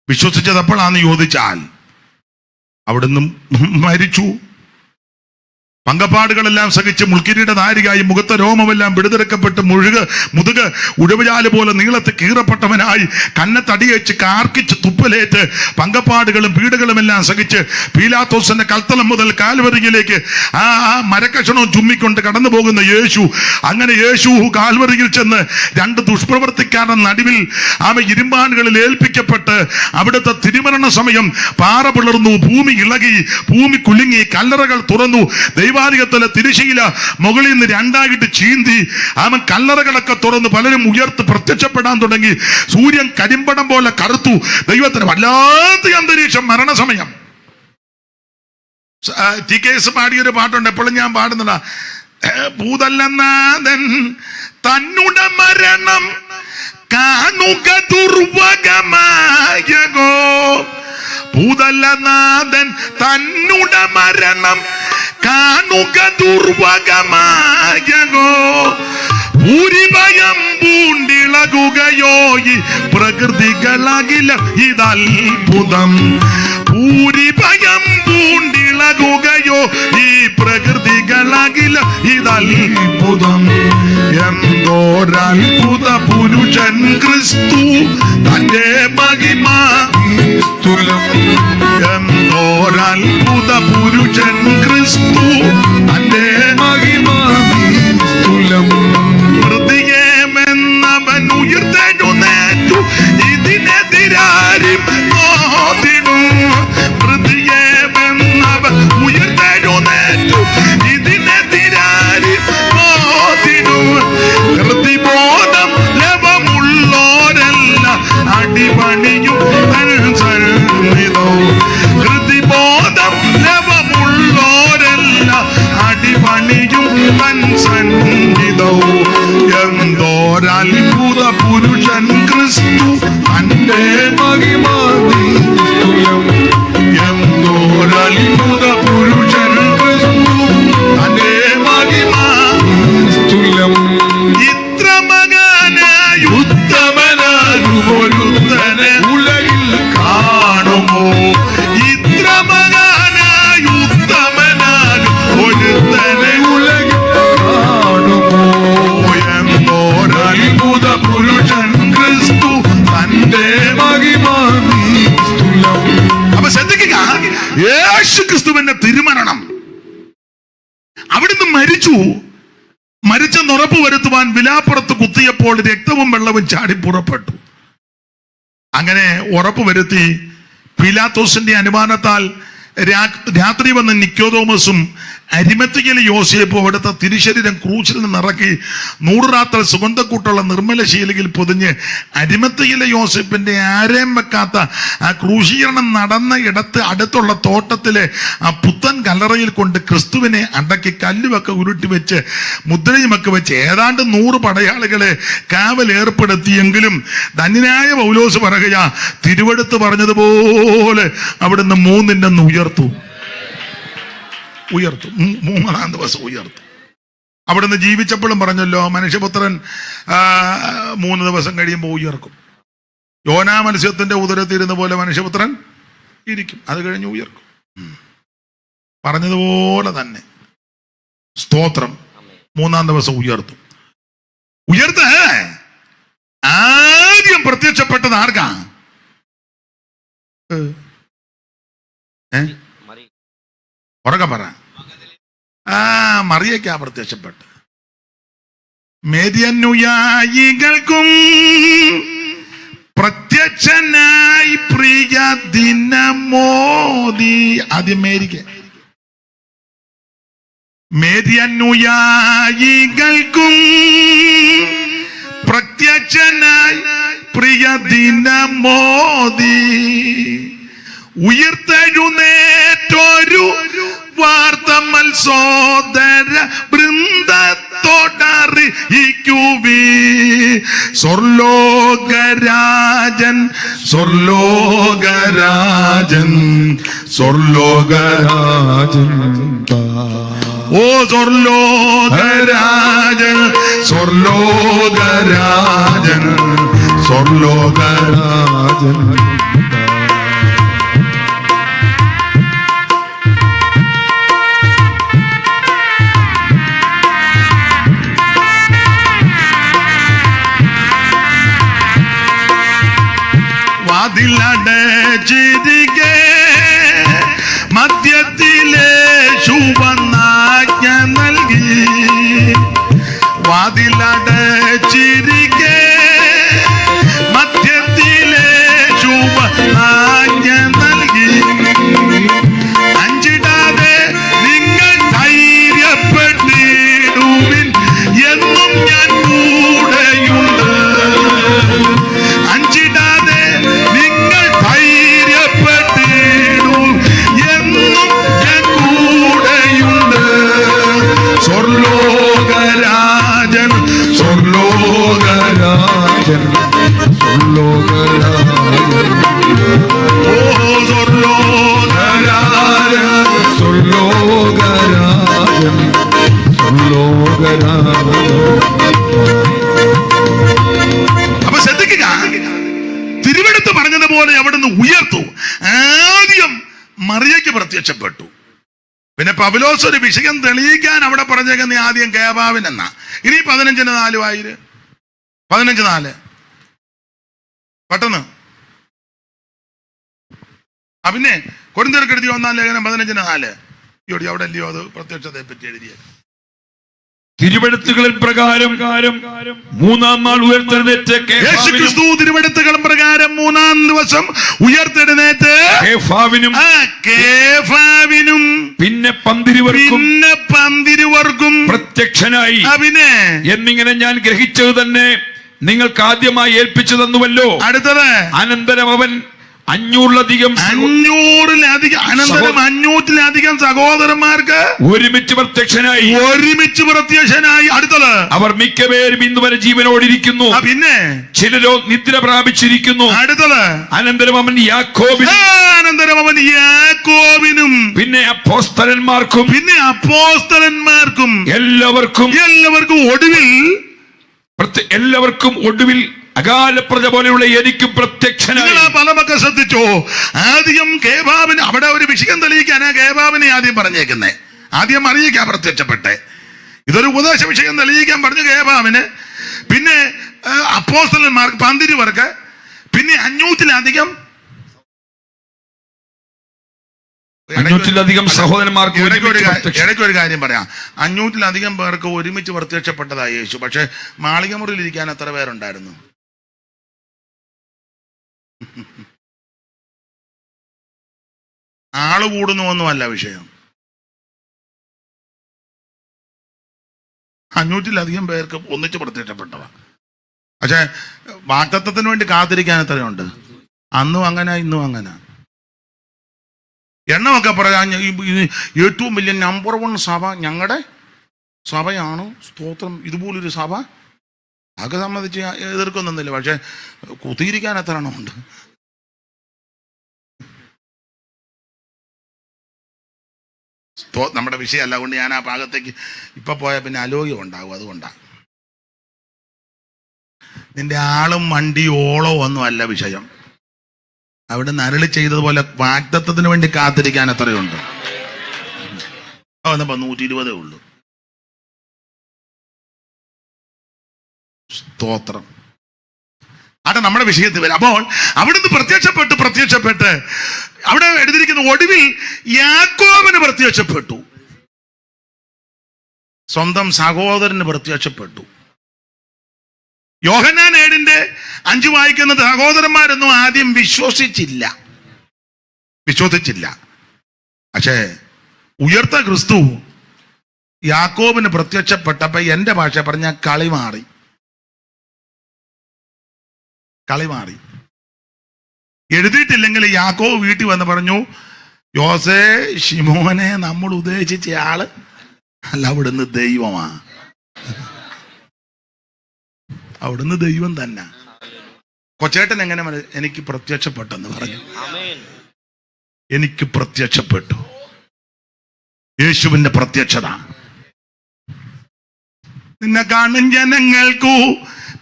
വിശ്വസിച്ചത് എപ്പോഴാന്ന് ചോദിച്ചാൽ അവിടുന്ന് മരിച്ചു. പങ്കപ്പാടുകളെല്ലാം സഹിച്ച് മുൾക്കിരീട നാരികായി മുഖത്തെ രോമമെല്ലാം പിടിതെടുക്കപ്പെട്ട് മുതുക് ഉഴവുചാല് പോലെ നീളത്ത് കീറപ്പെട്ടവനായി കന്നത്തടിയച്ച് കാർക്കിച്ച് തുപ്പലേറ്റ് പങ്കപ്പാടുകളും പീഡകളുമെല്ലാം സഹിച്ച് പീലാത്തോസിന്റെ കൽത്തളം മുതൽ കാൽവറിയിലേക്ക് ആ മരക്കഷണവും ചുമ്മിക്കൊണ്ട് കടന്നു പോകുന്ന യേശു. അങ്ങനെ യേശു കാൽവറിയിൽ ചെന്ന് 2 ദുഷ്പ്രവർത്തിക്കാരുടെ നടുവിൽ ഇരുമ്പാനുകളിൽ ഏൽപ്പിക്കപ്പെട്ട് അവിടുത്തെ തിരുമരണ സമയം പാറ പിളർന്നു, ഭൂമി ഇളകി, ഭൂമി കുലുങ്ങി, കല്ലറകൾ തുറന്നു. ദൈവാധികത്തിലെ തിരുശീല മുകളിൽ നിന്ന് 2ആയിട്ട് ചീന്തി അവൻ കല്ലറകളൊക്കെ തുറന്ന് പലരും ഉയർത്ത് പ്രത്യക്ഷപ്പെടാൻ തുടങ്ങി. സൂര്യൻ കരിമ്പടം പോലെ കറുത്തു. ദൈവത്തിന് വല്ലാത്ത അന്തരീക്ഷം. മരണസമയം. TKS പാടിയൊരു പാട്ടുണ്ട്, എപ്പോഴും ഞാൻ പാടുന്നതാ. ഭൂതല്ലനാഥൻ തന്നുടെ മരണം കാണുക ദുർവകമായകോ. ഭൂതല്ലനാഥൻ തന്നുടെ മരണം കാണുക ദുർവകമായകോ. ഭൂരിഭയം പൂണ്ടിളകുകയോ ഈ പ്രകൃതികളാകില്ല ഇതത്ഭുതം. ഭൂരിഭയം പൂണ്ടിളകുകയോ ഈ പ്രകൃതികളാകില്ല ഇതത്ഭുതം. എന്തോരത്ഭുത പുരുഷൻ ക്രിസ്തു തന്റെ മഹിമ. എന്തോരത്ഭുത പുരുഷൻ ക്രിസ്തു തന്റെ മഹിമ. ഹൃദയമെന്നവൻ ഉയർത്തെഴുന്നേറ്റു ഇതിനെതിരാരും നോദിനു. ഹൃദയമെന്നവൻ ഉയർത്തെഴുന്നേറ്റു ഇതിനെതിരാരും നോദിനു. ഹൃദിബോധം ലവമുള്ളോരല്ല അടിപണിയും സന്നിധോ. ഹൃദിബോധം ലവമുള്ളോ തന്നെ തിരുമരണം. അവിടുന്ന് മരിച്ചെന്ന് ഉറപ്പ് വരുത്തുവാൻ വിലാപ്പുറത്ത് കുത്തിയപ്പോൾ രക്തവും വെള്ളവും ചാടി പുറപ്പെട്ടു. അങ്ങനെ ഉറപ്പ് വരുത്തി പീലാത്തോസിന്റെ അനുമാനത്താൽ രാത്രി വന്ന് നിക്കോദോമസും അരിമത്തിയിലെ യോസേപ്പും അവിടുത്തെ തിരുശരീരം ക്രൂശിൽ നിന്ന് ഇറക്കി 100 റാത്തൽ സുഗന്ധക്കൂട്ടുള്ള നിർമ്മല ശീലയിൽ പൊതിഞ്ഞ് അരിമത്തിയിലെ യോസേപ്പിന്റെ ആരെയും വെക്കാത്ത ആ ക്രൂശീകരണം നടന്ന ഇടത്ത് അടുത്തുള്ള തോട്ടത്തിലെ ആ പുത്തൻ കല്ലറയിൽ കൊണ്ട് ക്രിസ്തുവിനെ അടക്കി കല്ലുമൊക്കെ ഉരുട്ടി വെച്ച് മുദ്രയുമൊക്കെ വെച്ച് ഏതാണ്ട് 100 പടയാളികളെ കാവലേർപ്പെടുത്തിയെങ്കിലും ധന്യനായ പൗലോസ് പറയുക, തിരുവെടുത്ത് പറഞ്ഞതുപോലെ അവിടുന്ന് 3 ഉയർത്തു. 3-ാം ദിവസം ഉയർത്തു. അവിടുന്ന് ജീവിച്ചപ്പോഴും പറഞ്ഞല്ലോ, മനുഷ്യപുത്രൻ 3 ദിവസം കഴിയുമ്പോൾ ഉയർക്കും. യോനാ മത്സ്യത്തിന്റെ ഉദരത്തിരുന്ന പോലെ മനുഷ്യപുത്രൻ ഇരിക്കും, അത് കഴിഞ്ഞ് ഉയർക്കും. പറഞ്ഞതുപോലെ തന്നെ സ്തോത്രം. 3-ാം ദിവസം ഉയർത്തു. ആദ്യം പ്രത്യക്ഷപ്പെട്ടത് ആർക്കാ? ഉറക്കെ പറ. മറിയയ്ക്കാ പ്രത്യക്ഷപ്പെട്ടു. മേദിയനുയായികൾക്കും പ്രത്യക്ഷനായി പ്രിയ ദിനമോദി. ആദ്യം മേദിയനുയായികൾക്കും പ്രത്യക്ഷനായി പ്രിയ ദിനമോദി. ഉയർത്തെഴുന്നേറ്റൊരു വാർത്തമൽ സോദര ബൃന്ദത്തോടറിയിക്കുവീ. സ്വർലോകരാജൻ സ്വർലോകരാജൻ സ്വർലോകരാജൻ ഓ സ്വർലോകരാജൻ സ്വർലോകരാജൻ സ്വർലോകരാജൻ. വാതിലടച്ചിരിക്കെ മധ്യത്തിലെ ശുഭനാജ്ഞ നൽകി. വാതിലടച്ചിരിക്കെ മധ്യത്തിലെ ശുഭനാജ്ഞ നൽകി. അഞ്ചിടാതെ നിങ്ങൾ ധൈര്യപ്പെട്ടിടുവിൻ, എന്നും ഞാൻ കൂടെയുണ്ട്. അഞ്ചിടാതെ നിങ്ങൾ ധൈര്യപ്പെട്ടിടും, എന്നും ഞാൻ കൂടെയുണ്ട്. സ്വർലോകരാജൻ സ്വർലോകരാജൻ സ്വർലോകരാജൻ ഓ സ്വർലോകരാജൻ സ്വർലോകരാജൻ സ്വർലോകരാജൻ. അപ്പൊ ശ്രദ്ധിക്കുക, തിരുവെടുത്ത് പറഞ്ഞതുപോലെ അവിടുന്ന് ഉയർത്തു. ആദ്യം മറിയയ്ക്ക് പ്രത്യക്ഷപ്പെട്ടു. പിന്നെ പൗലോസ് ഒരു വിഷയം തെളിയിക്കാൻ അവിടെ പറഞ്ഞേക്കുന്ന ആദ്യം കേബാവിനെന്നാ. ഇനി 15:4 15:4 പെട്ടെന്ന്. പിന്നെ കൊരിന്ത്യർക്ക് എഴുതിയ 1-ാം ലേഖനം 15:4 അവിടെ അല്ലയോ അത് പ്രത്യക്ഷതയെ പറ്റി എഴുതിയത്. തിരുവെഴുത്തുകളിൻ പ്രകാരം 3-ാം നാൾ ഉയർത്തെഴുന്നേറ്റ് യേശുക്രിസ്തു തിരുവെഴുത്തുകളും പ്രകാരം 3-ാം ദിവസം ഉയർത്തെഴുന്നേറ്റ് കേഫാവിനും പിന്നെ പന്തിരുവർക്കും പ്രത്യക്ഷനായി. എന്നിങ്ങനെ ഞാൻ ഗ്രഹിച്ചത് തന്നെ നിങ്ങൾക്ക് ആദ്യമായി ഏൽപ്പിച്ചു തന്നുവല്ലോ. അടുത്തത് അനന്തരം അവൻ 500-ലധികം സഹോദരന്മാർക്ക് ഒരുമിച്ച് പ്രത്യക്ഷനായി. അടുത്തത് അവർ മിക്കപേരും ഇന്ന് വരെ ജീവനോടിരിക്കുന്നു, പിന്നെ ചിലരോ നിദ്ര പ്രാപിച്ചിരിക്കുന്നു. അടുത്തത് അനന്തരം അവൻ യാക്കോബിനും പിന്നെ അപ്പോസ്തലന്മാർക്കും എല്ലാവർക്കും ഒടുവിൽ അകാലപ്രജ പോലെയുള്ള എനിക്കും പ്രത്യക്ഷനായി. പലമൊക്കെ ശ്രദ്ധിച്ചോ? ആദ്യം കേബാവിന് അവിടെ ഒരു വിഷയം തെളിയിക്കാനാ കേബാവിനെ ആദ്യം പറഞ്ഞേക്കുന്നേ. ആദ്യം മറിയയ്ക്കാ പ്രത്യക്ഷപ്പെട്ടെ. ഇതൊരു ഉപദേശ വിഷയം തെളിയിക്കാൻ പറഞ്ഞു കേബാവിന്, പിന്നെ അപ്പോസ്തലന്മാർക്ക്, പന്തിരുവർക്ക്, പിന്നെ 500-ലധികം 500-ലധികം സഹോദരന്മാർക്ക് ഇടയ്ക്ക് ഒരു കാര്യം പറയാം. 500-ലധികം പേർക്ക് ഒരുമിച്ച് പ്രത്യക്ഷപ്പെട്ടതായി യേശു. പക്ഷെ മാളികമുറിയിൽ ഇരിക്കാൻ എത്ര പേരുണ്ടായിരുന്നു? ആള് കൂടുന്നുവെന്നുമല്ല വിഷയം. 500-ലധികം പേർക്ക് ഒന്നിച്ച് പ്രത്യക്ഷപ്പെട്ടതാ. പക്ഷെ വാഗ്ദത്തത്തിന് വേണ്ടി കാത്തിരിക്കാൻ എത്രയുണ്ട്? അന്നും അങ്ങനെ, ഇന്നും അങ്ങനെ. എണ്ണമൊക്കെ പറയാൻ ഏറ്റവും വലിയ നമ്പർ 1 സഭ ഞങ്ങളുടെ സഭയാണ്. സ്തോത്രം. ഇതുപോലൊരു സഭ അതൊക്കെ സംബന്ധിച്ച് എതിർക്കൊന്നുമില്ല. പക്ഷെ കുത്തിയിരിക്കാൻ എത്ര എണ്ണമുണ്ട്? നമ്മുടെ വിഷയമല്ല. അതുകൊണ്ട് ഞാൻ ആ ഭാഗത്തേക്ക് ഇപ്പൊ പോയാൽ പിന്നെ അലോഗ്യം ഉണ്ടാകും. അതുകൊണ്ടാണ്. നിന്റെ ആളും വണ്ടി ഓളോ ഒന്നും അല്ല വിഷയം. അവിടെ നരളി ചെയ്തതുപോലെ വാഗ്ദത്തത്തിന് വേണ്ടി കാത്തിരിക്കാൻ എത്രയുണ്ട്? വന്നപ്പോ 120 ഉള്ളൂ. സ്തോത്രം. അത് നമ്മുടെ വിഷയത്തിൽ വരും. അപ്പോൾ അവിടുന്ന് പ്രത്യക്ഷപ്പെട്ട് അവിടെ എഴുതിയിരിക്കുന്ന ഒടുവിൽ യാക്കോബിന് പ്രത്യക്ഷപ്പെട്ടു. സ്വന്തം സഹോദരന് പ്രത്യക്ഷപ്പെട്ടു. യോഹന്നാൻ 7:5 വായിക്കുന്നത് സഹോദരന്മാരൊന്നും ആദ്യം വിശ്വസിച്ചില്ല. പക്ഷേ ഉയർത്ത ക്രിസ്തു യാക്കോബിന് പ്രത്യക്ഷപ്പെട്ടപ്പോ എന്റെ ഭാഷ പറഞ്ഞ കളി മാറി. എഴുതിയിട്ടില്ലെങ്കിൽ യാക്കോബ് വീട്ടിൽ വന്ന് പറഞ്ഞു, യോസേ, ശിമോനെ നമ്മൾ ഉദ്ദേശിച്ച ആള് അല്ല, അവിടുന്ന് ദൈവമാ. അവിടുന്ന് ദൈവം തന്നെ. കൊച്ചേട്ടൻ എങ്ങനെ എനിക്ക് പ്രത്യക്ഷപ്പെട്ടെന്ന് പറഞ്ഞു. എനിക്ക് പ്രത്യക്ഷപ്പെട്ടു. യേശുവിന്റെ പ്രത്യക്ഷത. നിന്നെ കാണും ജനങ്ങൾക്കു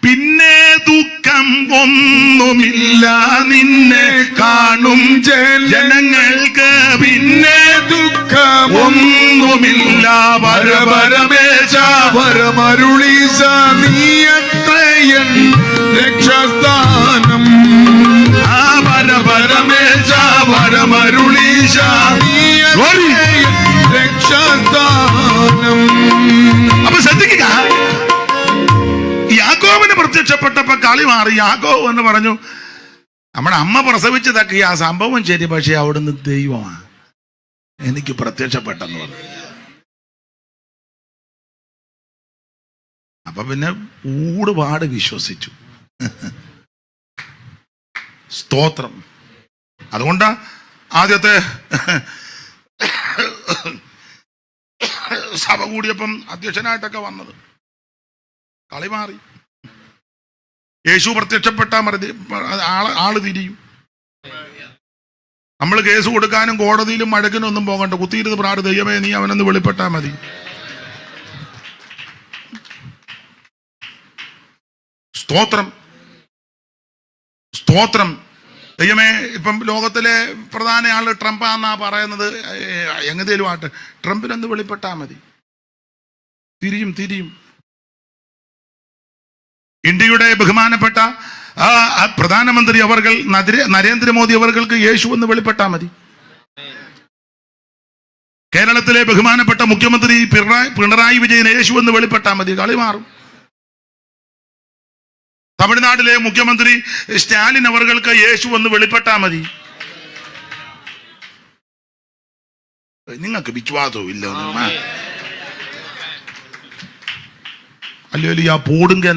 പിന്നെ ദുഃഖം ഒന്നുമില്ല. നിന്നെ കാണും ജനങ്ങൾക്ക് പിന്നെ ദുഃഖം ഒന്നുമില്ല. പരപരമേശ പരമരുളീശ നീയത്രയൻ രക്ഷസ്ഥാനം. പരപരമേശ പരമരുളീശ നീയത്രയൻ രക്ഷസ്ഥാനം. അപ്പൊ ശ്രദ്ധിക്കുക, യാക്കോബിന് പ്രത്യക്ഷപ്പെട്ടപ്പോ കളി മാറി. യാക്കോബ് എന്ന് പറഞ്ഞു, നമ്മുടെ അമ്മ പ്രസവിച്ചതൊക്കെ ആ സംഭവം ശരി, പക്ഷെ അവിടുന്ന് ദൈവമാണ് എനിക്ക് പ്രത്യക്ഷപ്പെട്ടെന്ന് പറഞ്ഞു. അപ്പൊ പിന്നെ ഊടുപാട് വിശ്വസിച്ചു. സ്തോത്രം. അതുകൊണ്ടാ ആദ്യത്തെ സഭ കൂടിയപ്പം അധ്യക്ഷനായിട്ടൊക്കെ വന്നത്. കളി മാറി. യേശു പ്രത്യക്ഷപ്പെട്ടാൽ മതി, ആള് തിരിയും. നമ്മൾ കേസ് കൊടുക്കാനും കോടതിയിലും മഴക്കിനും ഒന്നും പോകണ്ട. കുത്തിയിരുന്ന് പ്രാർത്ഥന, ദൈവമേ നീ അവനൊന്ന് വെളിപ്പെട്ടാ മതി. സ്തോത്രം. ദൈവമേ, ഇപ്പം ലോകത്തിലെ പ്രധാന ആള് ട്രംപാന്നാ പറയുന്നത്. എങ്ങനെയും ആട്ടെ, ട്രംപിനൊന്ന് വെളിപ്പെട്ടാ മതി. തിരിയും. ഇന്ത്യയുടെ ബഹുമാനപ്പെട്ട പ്രധാനമന്ത്രി അവർകൾ നരേന്ദ്രമോദി അവർക്ക് യേശു എന്ന് വെളിപ്പെട്ടാ മതി. കേരളത്തിലെ ബഹുമാനപ്പെട്ട മുഖ്യമന്ത്രി പിണറായി വിജയൻ യേശു എന്ന് വെളിപ്പെട്ടാ മതി. കളി മാറും. തമിഴ്നാട്ടിലെ മുഖ്യമന്ത്രി സ്റ്റാലിൻ അവർക്ക് യേശു എന്ന് വെളിപ്പെട്ടാ മതി. നിങ്ങൾക്ക് വിശ്വാസവും ഇല്ല. അല്ലേ ആ പോടുങ്ക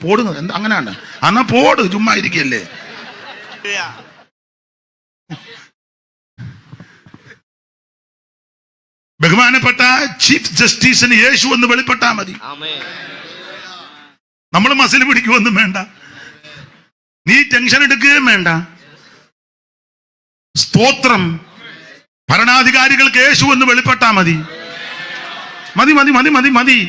പോടുക അങ്ങനെയാണ്. എന്നാ പോട്, ചുമ്മാ ഇരിക്കല്ലേ. ബഹുമാനപ്പെട്ട ചീഫ് ജസ്റ്റിസിന് യേശു എന്ന് വെളിപ്പെട്ടാ മതി. നമ്മൾ മസിൽ പിടിക്കുവൊന്നും വേണ്ട. നീ ടെൻഷൻ എടുക്കുകയും വേണ്ട. സ്തോത്രം. ഭരണാധികാരികൾക്ക് യേശു എന്ന് വെളിപ്പെട്ടാ മതി. മതി.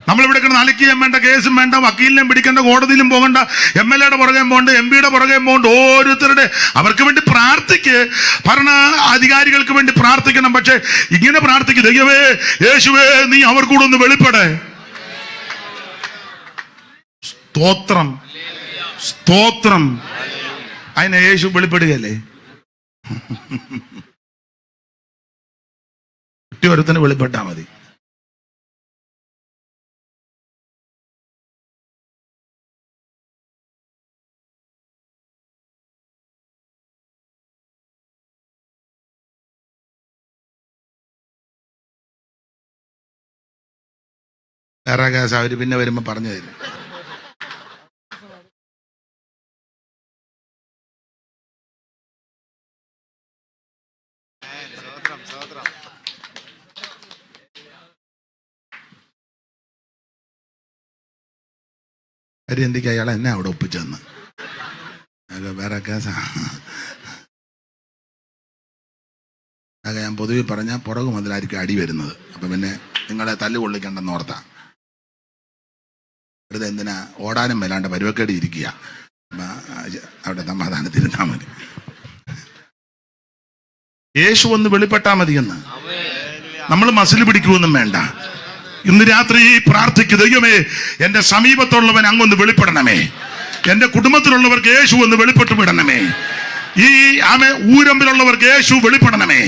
നമ്മളിവിടെ കിടന്ന് അലക്കുകയും വേണ്ട, കേസും വേണ്ട, വക്കീലിനെയും പിടിക്കേണ്ട, കോടതിയിലും പോകണ്ട, MLA-യുടെ പുറകെ പോകണ്ട, MP-യുടെ പുറകെ പോകണ്ട. ഓരോരുത്തരുടെ അവർക്ക് വേണ്ടി ഭരണ അധികാരികൾക്ക് വേണ്ടി പ്രാർത്ഥിക്കണം. പക്ഷെ ഇങ്ങനെ പ്രാർത്ഥിക്കും, ദൈവമേ യേശുവേ നീ അവർ കൂടെ ഒന്ന് വെളിപ്പെടേ. സ്തോത്രം. അതിനെ യേശു വെളിപ്പെടുകയല്ലേ. ഒറ്റ ഒരുത്തന് വെളിപ്പെട്ടാ മതി. വേറെ കേസ് അവര് പിന്നെ വരുമ്പോ പറഞ്ഞു തരും. കാര്യം എന്തൊക്കെ അയാൾ എന്നെ അവിടെ ഒപ്പിച്ചെന്ന് വേറെ കേസാ. അതൊക്കെ ഞാൻ പൊതുവെ പറഞ്ഞാൽ പുറകു മുതലായിരിക്കും അടി വരുന്നത്. അപ്പം പിന്നെ നിങ്ങളെ തല്ല് കൊള്ളിക്കണ്ടെന്ന് ഓർത്താ. വെറുതെ എന്തിനാ ഓടാനും മേലാണ്ട് പരുവക്കേടി ഇരിക്കുക. അവിടെ സമാധാനത്തിരുന്നാ മതി. യേശു ഒന്ന് വെളിപ്പെട്ടാ മതിയെന്ന്. നമ്മൾ മസിൽ പിടിക്കുമൊന്നും വേണ്ട. ഇന്ന് രാത്രി പ്രാർത്ഥിക്കുക, ദൈവമേ എന്റെ സമീപത്തുള്ളവൻ അങ്ങൊന്ന് വെളിപ്പെടണമേ, എന്റെ കുടുംബത്തിലുള്ളവർക്ക് യേശു ഒന്ന് വെളിപ്പെട്ടു വിടണമേ, ഈ ഊരമ്പിലുള്ളവർക്ക് യേശു വെളിപ്പെടണമേ,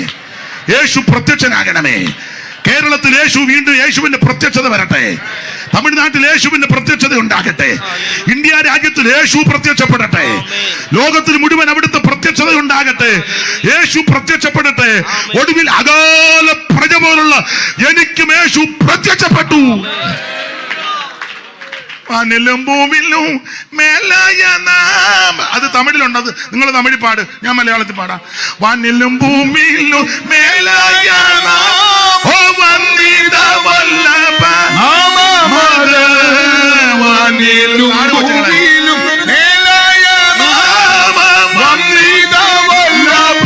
യേശു പ്രത്യക്ഷനാകണമേ. കേരളത്തിൽ യേശു വീണ്ടും യേശുവിന്റെ പ്രത്യക്ഷത വരട്ടെ. തമിഴ്നാട്ടിൽ യേശുവിന്റെ പ്രത്യക്ഷത ഉണ്ടാകട്ടെ. ഇന്ത്യ രാജ്യത്തിൽ യേശു പ്രത്യക്ഷപ്പെടട്ടെ. ലോകത്തിൽ മുഴുവൻ അവിടുത്തെ പ്രത്യക്ഷത ഉണ്ടാകട്ടെ. യേശു പ്രത്യക്ഷപ്പെടട്ടെ. ഒടുവിൽ അകാല പ്രജ പോലുള്ള എനിക്കും യേശു പ്രത്യക്ഷപ്പെട്ടു. വാനിലും ഭൂമിയിലും മേലായ നാം. അത് തമിഴിലുണ്ട്, അത് നിങ്ങൾ തമിഴ് പാട്, ഞാൻ മലയാളത്തിൽ പാടാം. വാനിലും ഭൂമിയിലും മേലായ നാം, ഓ വന്ദിത വല്ലഭ വാനിലും ഭൂമിയിലും മേലായ നാം, വന്ദിത വല്ലഭ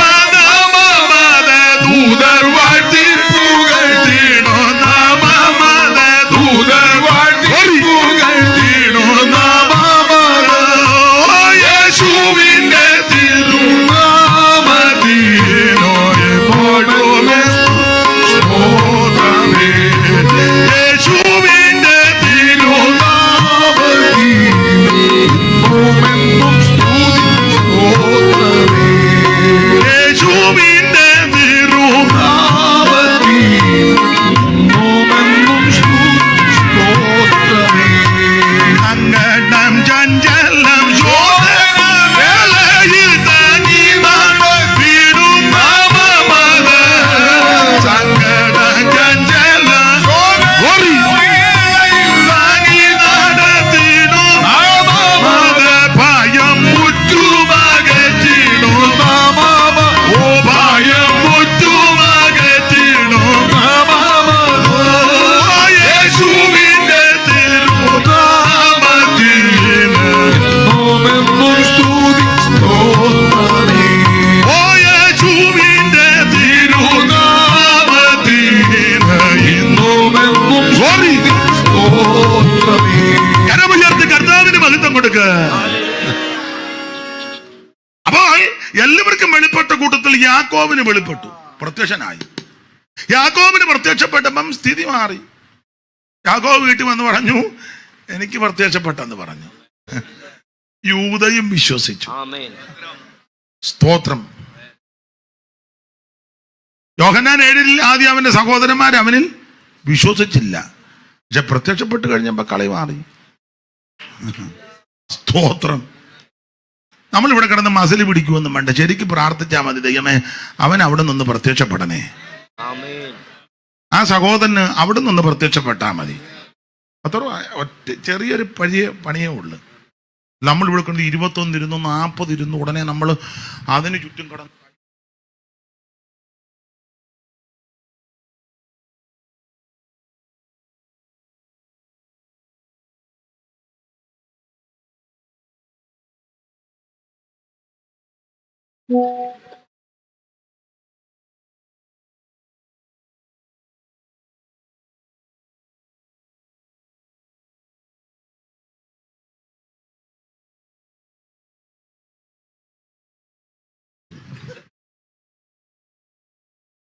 ദൂതർ വാഴ്ത്തി പുകഴ്ത്തിടോ നാമമത, ദൂതർ വാഴ്ത്തി പുകഴ്ത്തിടോ നാമമത, യേശുവിന്റെ തിരുനാമത്തിനോ എപ്പോഴും സ്തോത്രമേ, യേശുവിന്റെ തിരുനാമത്തിനും സ്തുതി സ്തോത്രമേ, യേശുവിന്റെ തിരുനാമത്തിനും സ്തുതി സ്തോത്രമേ. സങ്കടം ചഞ്ചലം ശോധന വേളയിൽ താങ്ങി വീടും നാമമത, സങ്കടം ചഞ്ചലം താങ്ങി നടത്തിടും നാമമത, ഭയം മുറ്റുമകറ്റിടും നാമമ, ഓ ഭയം മുറ്റുമകറ്റിടും നാമമത, യേശുവിന്റെ തിരുനാമത്തിനും സ്തുതി സ്തോത്രമേ, ഓ യേശുവിന്റെ തിരുനാമത്തിനും സ്തുതി സ്തോത്രമേ. കരമുയർത്തി കർത്താവിന് മഹത്വം കൊടുക്കുക. അപ്പോൾ എല്ലാവർക്കും വെളിപ്പെട്ട കൂട്ടത്തിൽ യാക്കോബിന് വെളിപ്പെട്ടു, പ്രത്യക്ഷനായി. യാക്കോബിന് പ്രത്യക്ഷപ്പെട്ടപ്പം സ്ഥിതി മാറി. യാക്കോബ് വീട്ടിൽ വന്ന് പറഞ്ഞു എനിക്ക് പ്രത്യക്ഷപ്പെട്ടെന്ന് പറഞ്ഞു. യൂദയും വിശ്വസിച്ചു. സ്തോത്രം. യോഹന്നാൻ 7 ആദ്യം അവന്റെ സഹോദരന്മാർ അവനിൽ വിശ്വസിച്ചില്ല. പക്ഷെ പ്രത്യക്ഷപ്പെട്ട് കഴിഞ്ഞപ്പോ കളി മാറി. സ്തോത്രം. നമ്മളിവിടെ കിടന്ന് മസിൽ പിടിക്കുമെന്നും വേണ്ട, ശരിക്കും പ്രാർത്ഥിച്ചാൽ മതി, ദൈവമേ അവൻ അവിടെ നിന്ന് പ്രത്യക്ഷപ്പെടണേ. ആ സഹോദരന് അവിടെ നിന്ന് പ്രത്യക്ഷപ്പെട്ടാ മതി. അത്ര ഒറ്റ ചെറിയൊരു പണിയേ ഉള്ളു. നമ്മളിവിടെ കൊണ്ട് 21 ഇരുന്നു, 40 ഇരുന്നു, ഉടനെ നമ്മൾ അതിന് ചുറ്റും കടന്നു.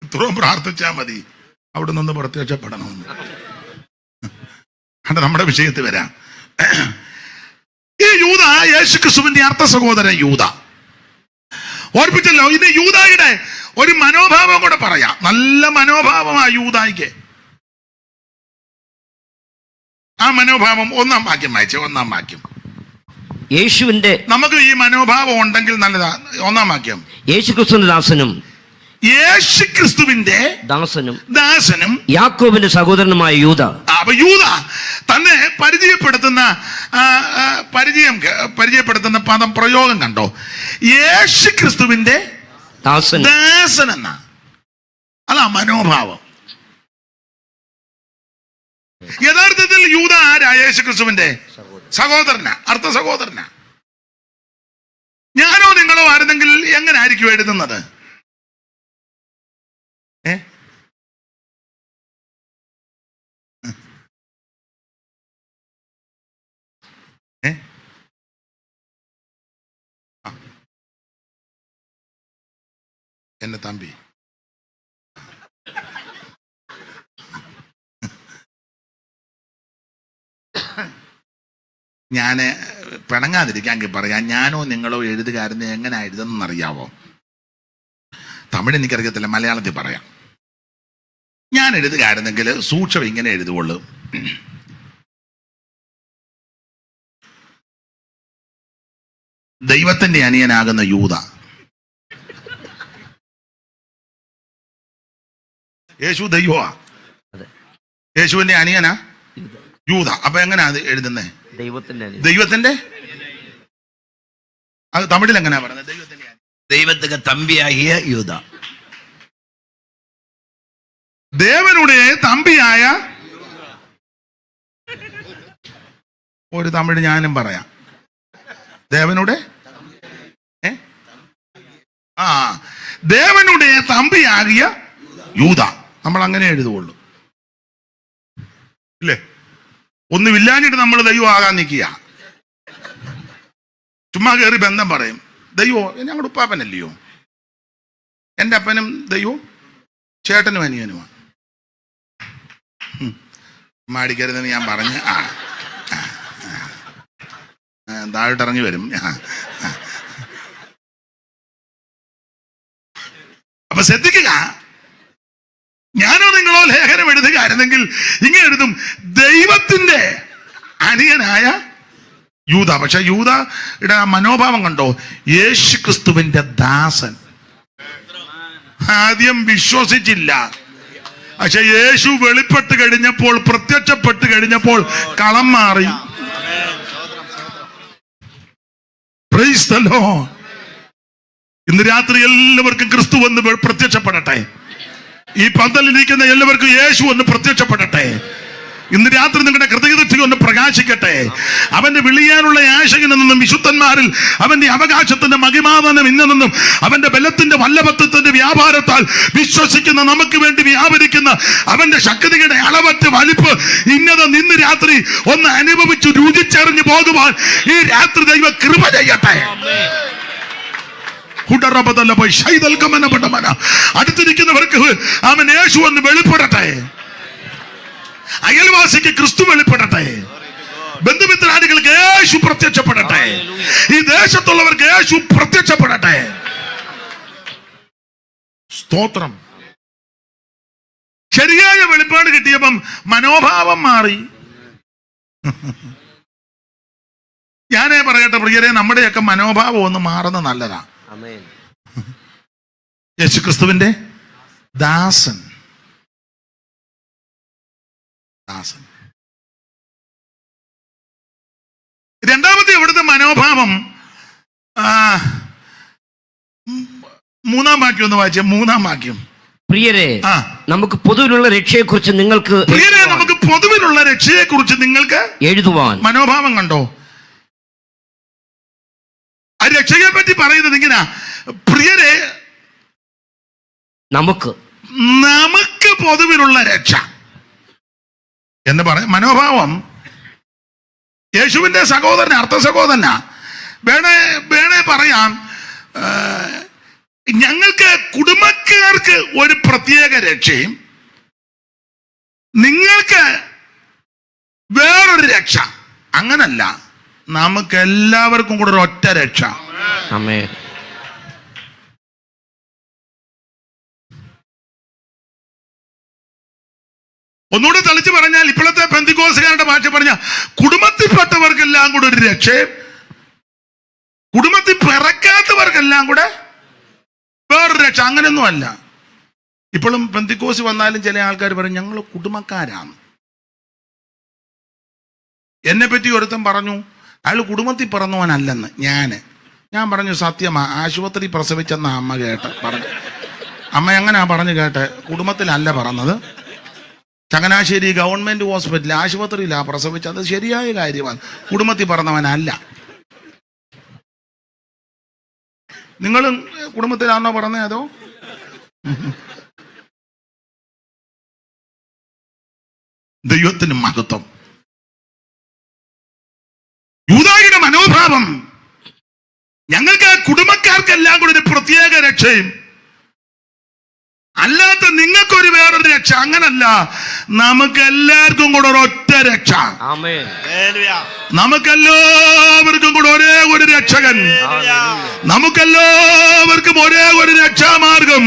ഇത്രയും പ്രാർത്ഥിച്ചാ മതി അവിടെ നിന്ന് പ്രത്യക്ഷപ്പെടണമെന്ന്. നമ്മുടെ വിഷയത്തിൽ വരാം. ഈ യൂദ യേശുക്രിസ്തുവിന്റെ അർത്ഥ സഹോദരൻ യൂദ. ഓർപ്പിച്ചല്ലോ. ഇനി യൂദായുടെ ഒരു മനോഭാവം കൂടെ പറയാം. നല്ല മനോഭാവമാ യൂദായിക്ക്. ആ മനോഭാവം 1-ാം വാക്യം വായിച്ചേ. 1-ാം വാക്യം. യേശുവിന്റെ നമുക്ക് ഈ മനോഭാവം ഉണ്ടെങ്കിൽ നല്ലതാ. 1-ാം വാക്യം. യേശുക്രിസ്തുവിന്റെ ദാസനും യേശുക്രിസ്തുവിന്റെ ദാസനും യാക്കോബിന്റെ സഹോദരനുമായ യൂദ. അപ്പൊ യൂദ തന്നെ പരിചയപ്പെടുത്തുന്ന പദം പ്രയോഗം കണ്ടോ? യേശുക്രിസ്തുവിന്റെ ദാസൻ എന്ന. അതാ മനോഭാവം. യഥാർത്ഥത്തിൽ യൂദ ആരാ? യേശുക്രിസ്തുവിന്റെ സഹോദരനാ, അർത്ഥ സഹോദരനാ. ഞാനോ നിങ്ങളോ ആയിരുന്നെങ്കിൽ എങ്ങനെ ആയിരിക്കും എഴുതുന്നത്? എന്നെ തമ്പി, ഞാന് പിണങ്ങാതിരിക്കാമെങ്കിൽ പറയാം. ഞാനോ നിങ്ങളോ എഴുതുകാരനെ എങ്ങനെ എഴുതുന്നറിയാവോ? തമിഴ് എനിക്കറിയത്തില്ല, മലയാളത്തിൽ പറയാം. ഞാൻ എഴുതുകാരുന്നെങ്കിൽ സൂക്ഷ്മം ഇങ്ങനെ എഴുതുകൊള്ളു. ദൈവത്തിന്റെ അനിയനാകുന്ന യൂദ. യേശു ദൈവമാ, യേശുവിന്റെ അനിയനാ യൂദ. അപ്പൊ എങ്ങനെയാ അത് എഴുതുന്നേ? ദൈവത്തിന്റെ. അത് തമിഴിൽ എങ്ങനെയാ പറയുന്നത്? ദൈവത്തിന് തമ്പിയാകിയ യൂദ. ദേവനുടെ തമ്പിയായ ഒരു തമിഴ് ഞാനും പറയാം. ദേവനുടെ ദേവനുടെ തമ്പിയാകിയ യൂദ. നമ്മൾ അങ്ങനെ എഴുതുള്ളൂ, ഇല്ലേ? ഒന്നുമില്ലാഞ്ഞിട്ട് നമ്മൾ ദൈവം ആകാൻ നിൽക്കുക. ചുമ്മാ കയറി ബന്ധം പറയും. ദൈവോ ഞങ്ങളുടെ ഉപ്പാപ്പനല്ലയോ? എൻ്റെ അപ്പനും ദൈവവും ചേട്ടനും അനിയനുമാണ്. മാടിക്കരുതെന്ന് ഞാൻ പറഞ്ഞ് താഴോട്ടിറങ്ങി വരും. അപ്പൊ ശ്രദ്ധിക്കുക. ഞാനോ നിങ്ങളോ ലേഖനം എഴുതുകയായിരുന്നെങ്കിൽ ഇങ്ങനെ എഴുതും: ദൈവത്തിന്റെ അനിയനായ യൂദ. പക്ഷെ യൂദയുടെ മനോഭാവം കണ്ടോ? യേശുക്രിസ്തുവിന്റെ ദാസൻ. ആദ്യം വിശ്വസിച്ചില്ല, പക്ഷെ യേശു വെളിപ്പെട്ട് കഴിഞ്ഞപ്പോൾ, പ്രത്യക്ഷപ്പെട്ട് കഴിഞ്ഞപ്പോൾ കളം മാറി. Price the Lord. ഇന്ന് രാത്രി എല്ലാവർക്കും ക്രിസ്തു ഒന്ന് പ്രത്യക്ഷപ്പെടട്ടെ. ഈ പന്തലിരിക്കുന്ന എല്ലാവർക്കും യേശു ഒന്ന് പ്രത്യക്ഷപ്പെടട്ടെ. ഇന്ന് രാത്രി നിങ്ങളുടെ ഹൃദയദൃഷ്ടി ഒന്ന് പ്രകാശിക്കട്ടെ. അവന്റെ വിളിയാനുള്ള ആശയിൽ നിന്നും വിശുദ്ധന്മാരിൽ അവന്റെ അവകാശത്തിന്റെ മഹിമാതനം ഇന്നെന്നും അവന്റെ ബലത്തിന്റെ വല്ലഭത്വത്തിന്റെ വ്യാപാരത്താൽ വിശ്വസിക്കുന്ന നമുക്ക് വേണ്ടി വ്യാപരിക്കുന്ന അവന്റെ ശക്തിയുടെ അളവറ്റ വലിപ്പ് ഇന്നത് ഇന്ന് രാത്രി ഒന്ന് അനുഭവിച്ചു രുചിച്ചറിഞ്ഞു പോകുവാൻ ഈ രാത്രി ദൈവ കൃപ ചെയ്യട്ടെ. അടുത്തിരിക്കുന്നവർക്ക് അവൻ യേശു ഒന്ന് വെളിപ്പെടട്ടെ. അയൽവാസിക്ക് ക്രിസ്തു വെളിപ്പെടട്ടെ. ബന്ധുമിത്രാദികൾക്ക് യേശു പ്രത്യക്ഷപ്പെടട്ടെ. ഈ ദേശത്തുള്ളവർക്ക് യേശു പ്രത്യക്ഷപ്പെടട്ടെ. സ്തോത്രം. ശരിയായ വെളിപ്പാട് കിട്ടിയപ്പം മനോഭാവം മാറി. ഞാനേ പറയട്ടെ പ്രിയരെ, നമ്മുടെയൊക്കെ മനോഭാവം ഒന്ന് മാറുന്നത് നല്ലതാ. യേശുക്രിസ്തുവിന്റെ ദാസൻ. രണ്ടാമത്തെ ഇവിടുത്തെ മനോഭാവം 3-ാം വാക്യം ഒന്ന് വായിച്ചേ. 3-ാം വാക്യം. പ്രിയരെ, നമുക്ക് പൊതുവിലുള്ള രക്ഷയെക്കുറിച്ച് നിങ്ങൾക്ക് എഴുതുവാൻ. മനോഭാവം കണ്ടോ? ആ രക്ഷയെ പറ്റി പറയുന്നത് ഇങ്ങനെ: പ്രിയരെ, നമുക്ക് പൊതുവിലുള്ള രക്ഷ എന്ന് പറയും. മനോഭാവം യേശുവിന്റെ സഹോദരൻ, അർത്ഥ സഹോദരനാ. വേണേ പറയാം, ഞങ്ങൾക്ക് കുടുംബക്കാർക്ക് ഒരു പ്രത്യേക രക്ഷയും നിങ്ങൾക്ക് വേറൊരു രക്ഷ. അങ്ങനല്ല, നമുക്ക് എല്ലാവർക്കും കൂടെ ഒരു ഒറ്റ രക്ഷ. ഒന്നുകൂടെ തെളിച്ച് പറഞ്ഞാൽ, ഇപ്പോഴത്തെ പെന്തിക്കോസുകാരുടെ ഭാഷ പറഞ്ഞ കുടുംബത്തിൽപ്പെട്ടവർക്കെല്ലാം കൂടെ ഒരു രക്ഷയും, കുടുംബത്തിൽ പിറക്കാത്തവർക്കെല്ലാം കൂടെ വേറൊരു രക്ഷ. അങ്ങനെയൊന്നും അല്ല. ഇപ്പോഴും പെന്തിക്കോസ് വന്നാലും ചില ആൾക്കാർ പറയും ഞങ്ങൾ കുടുംബക്കാരാണ്. എന്നെ പറ്റി ഒരുത്തൻ പറഞ്ഞു അയാൾ കുടുംബത്തിൽ പിറന്നവനല്ലെന്ന്. ഞാൻ പറഞ്ഞു സത്യമാ, ആശുപത്രി പ്രസവിച്ചെന്ന അമ്മ പറഞ്ഞു. അമ്മ എങ്ങനെയാ പറഞ്ഞു കേട്ടെ? കുടുംബത്തിലല്ല പറഞ്ഞത്, ചങ്ങനാശ്ശേരി ഗവൺമെന്റ് ഹോസ്പിറ്റൽ ആശുപത്രിയിലാണ് പ്രസവിച്ചത്. അത് ശരിയായ കാര്യമാണ്, കുടുംബത്തിൽ പറഞ്ഞവനല്ല. നിങ്ങളും കുടുംബത്തിലാണോ പറഞ്ഞത്? അതോ ദൈവത്തിന് മഹത്വം. യൂദായുടെ മനോഭാവം, ഞങ്ങൾക്ക് ആ കുടുംബക്കാർക്കെല്ലാം കൂടി ഒരു പ്രത്യേക രക്ഷയും, അല്ലാത്ത നിങ്ങൾക്കൊരു വേറൊരു രക്ഷ. അങ്ങനല്ല, നമുക്ക് എല്ലാവർക്കും കൂടെ ഒരൊറ്റ രക്ഷ. നമുക്കെല്ലാവർക്കും കൂടെ ഒരേ ഒരു രക്ഷകൻ, നമുക്കെല്ലാവർക്കും ഒരേ ഒരു രക്ഷാമാർഗം.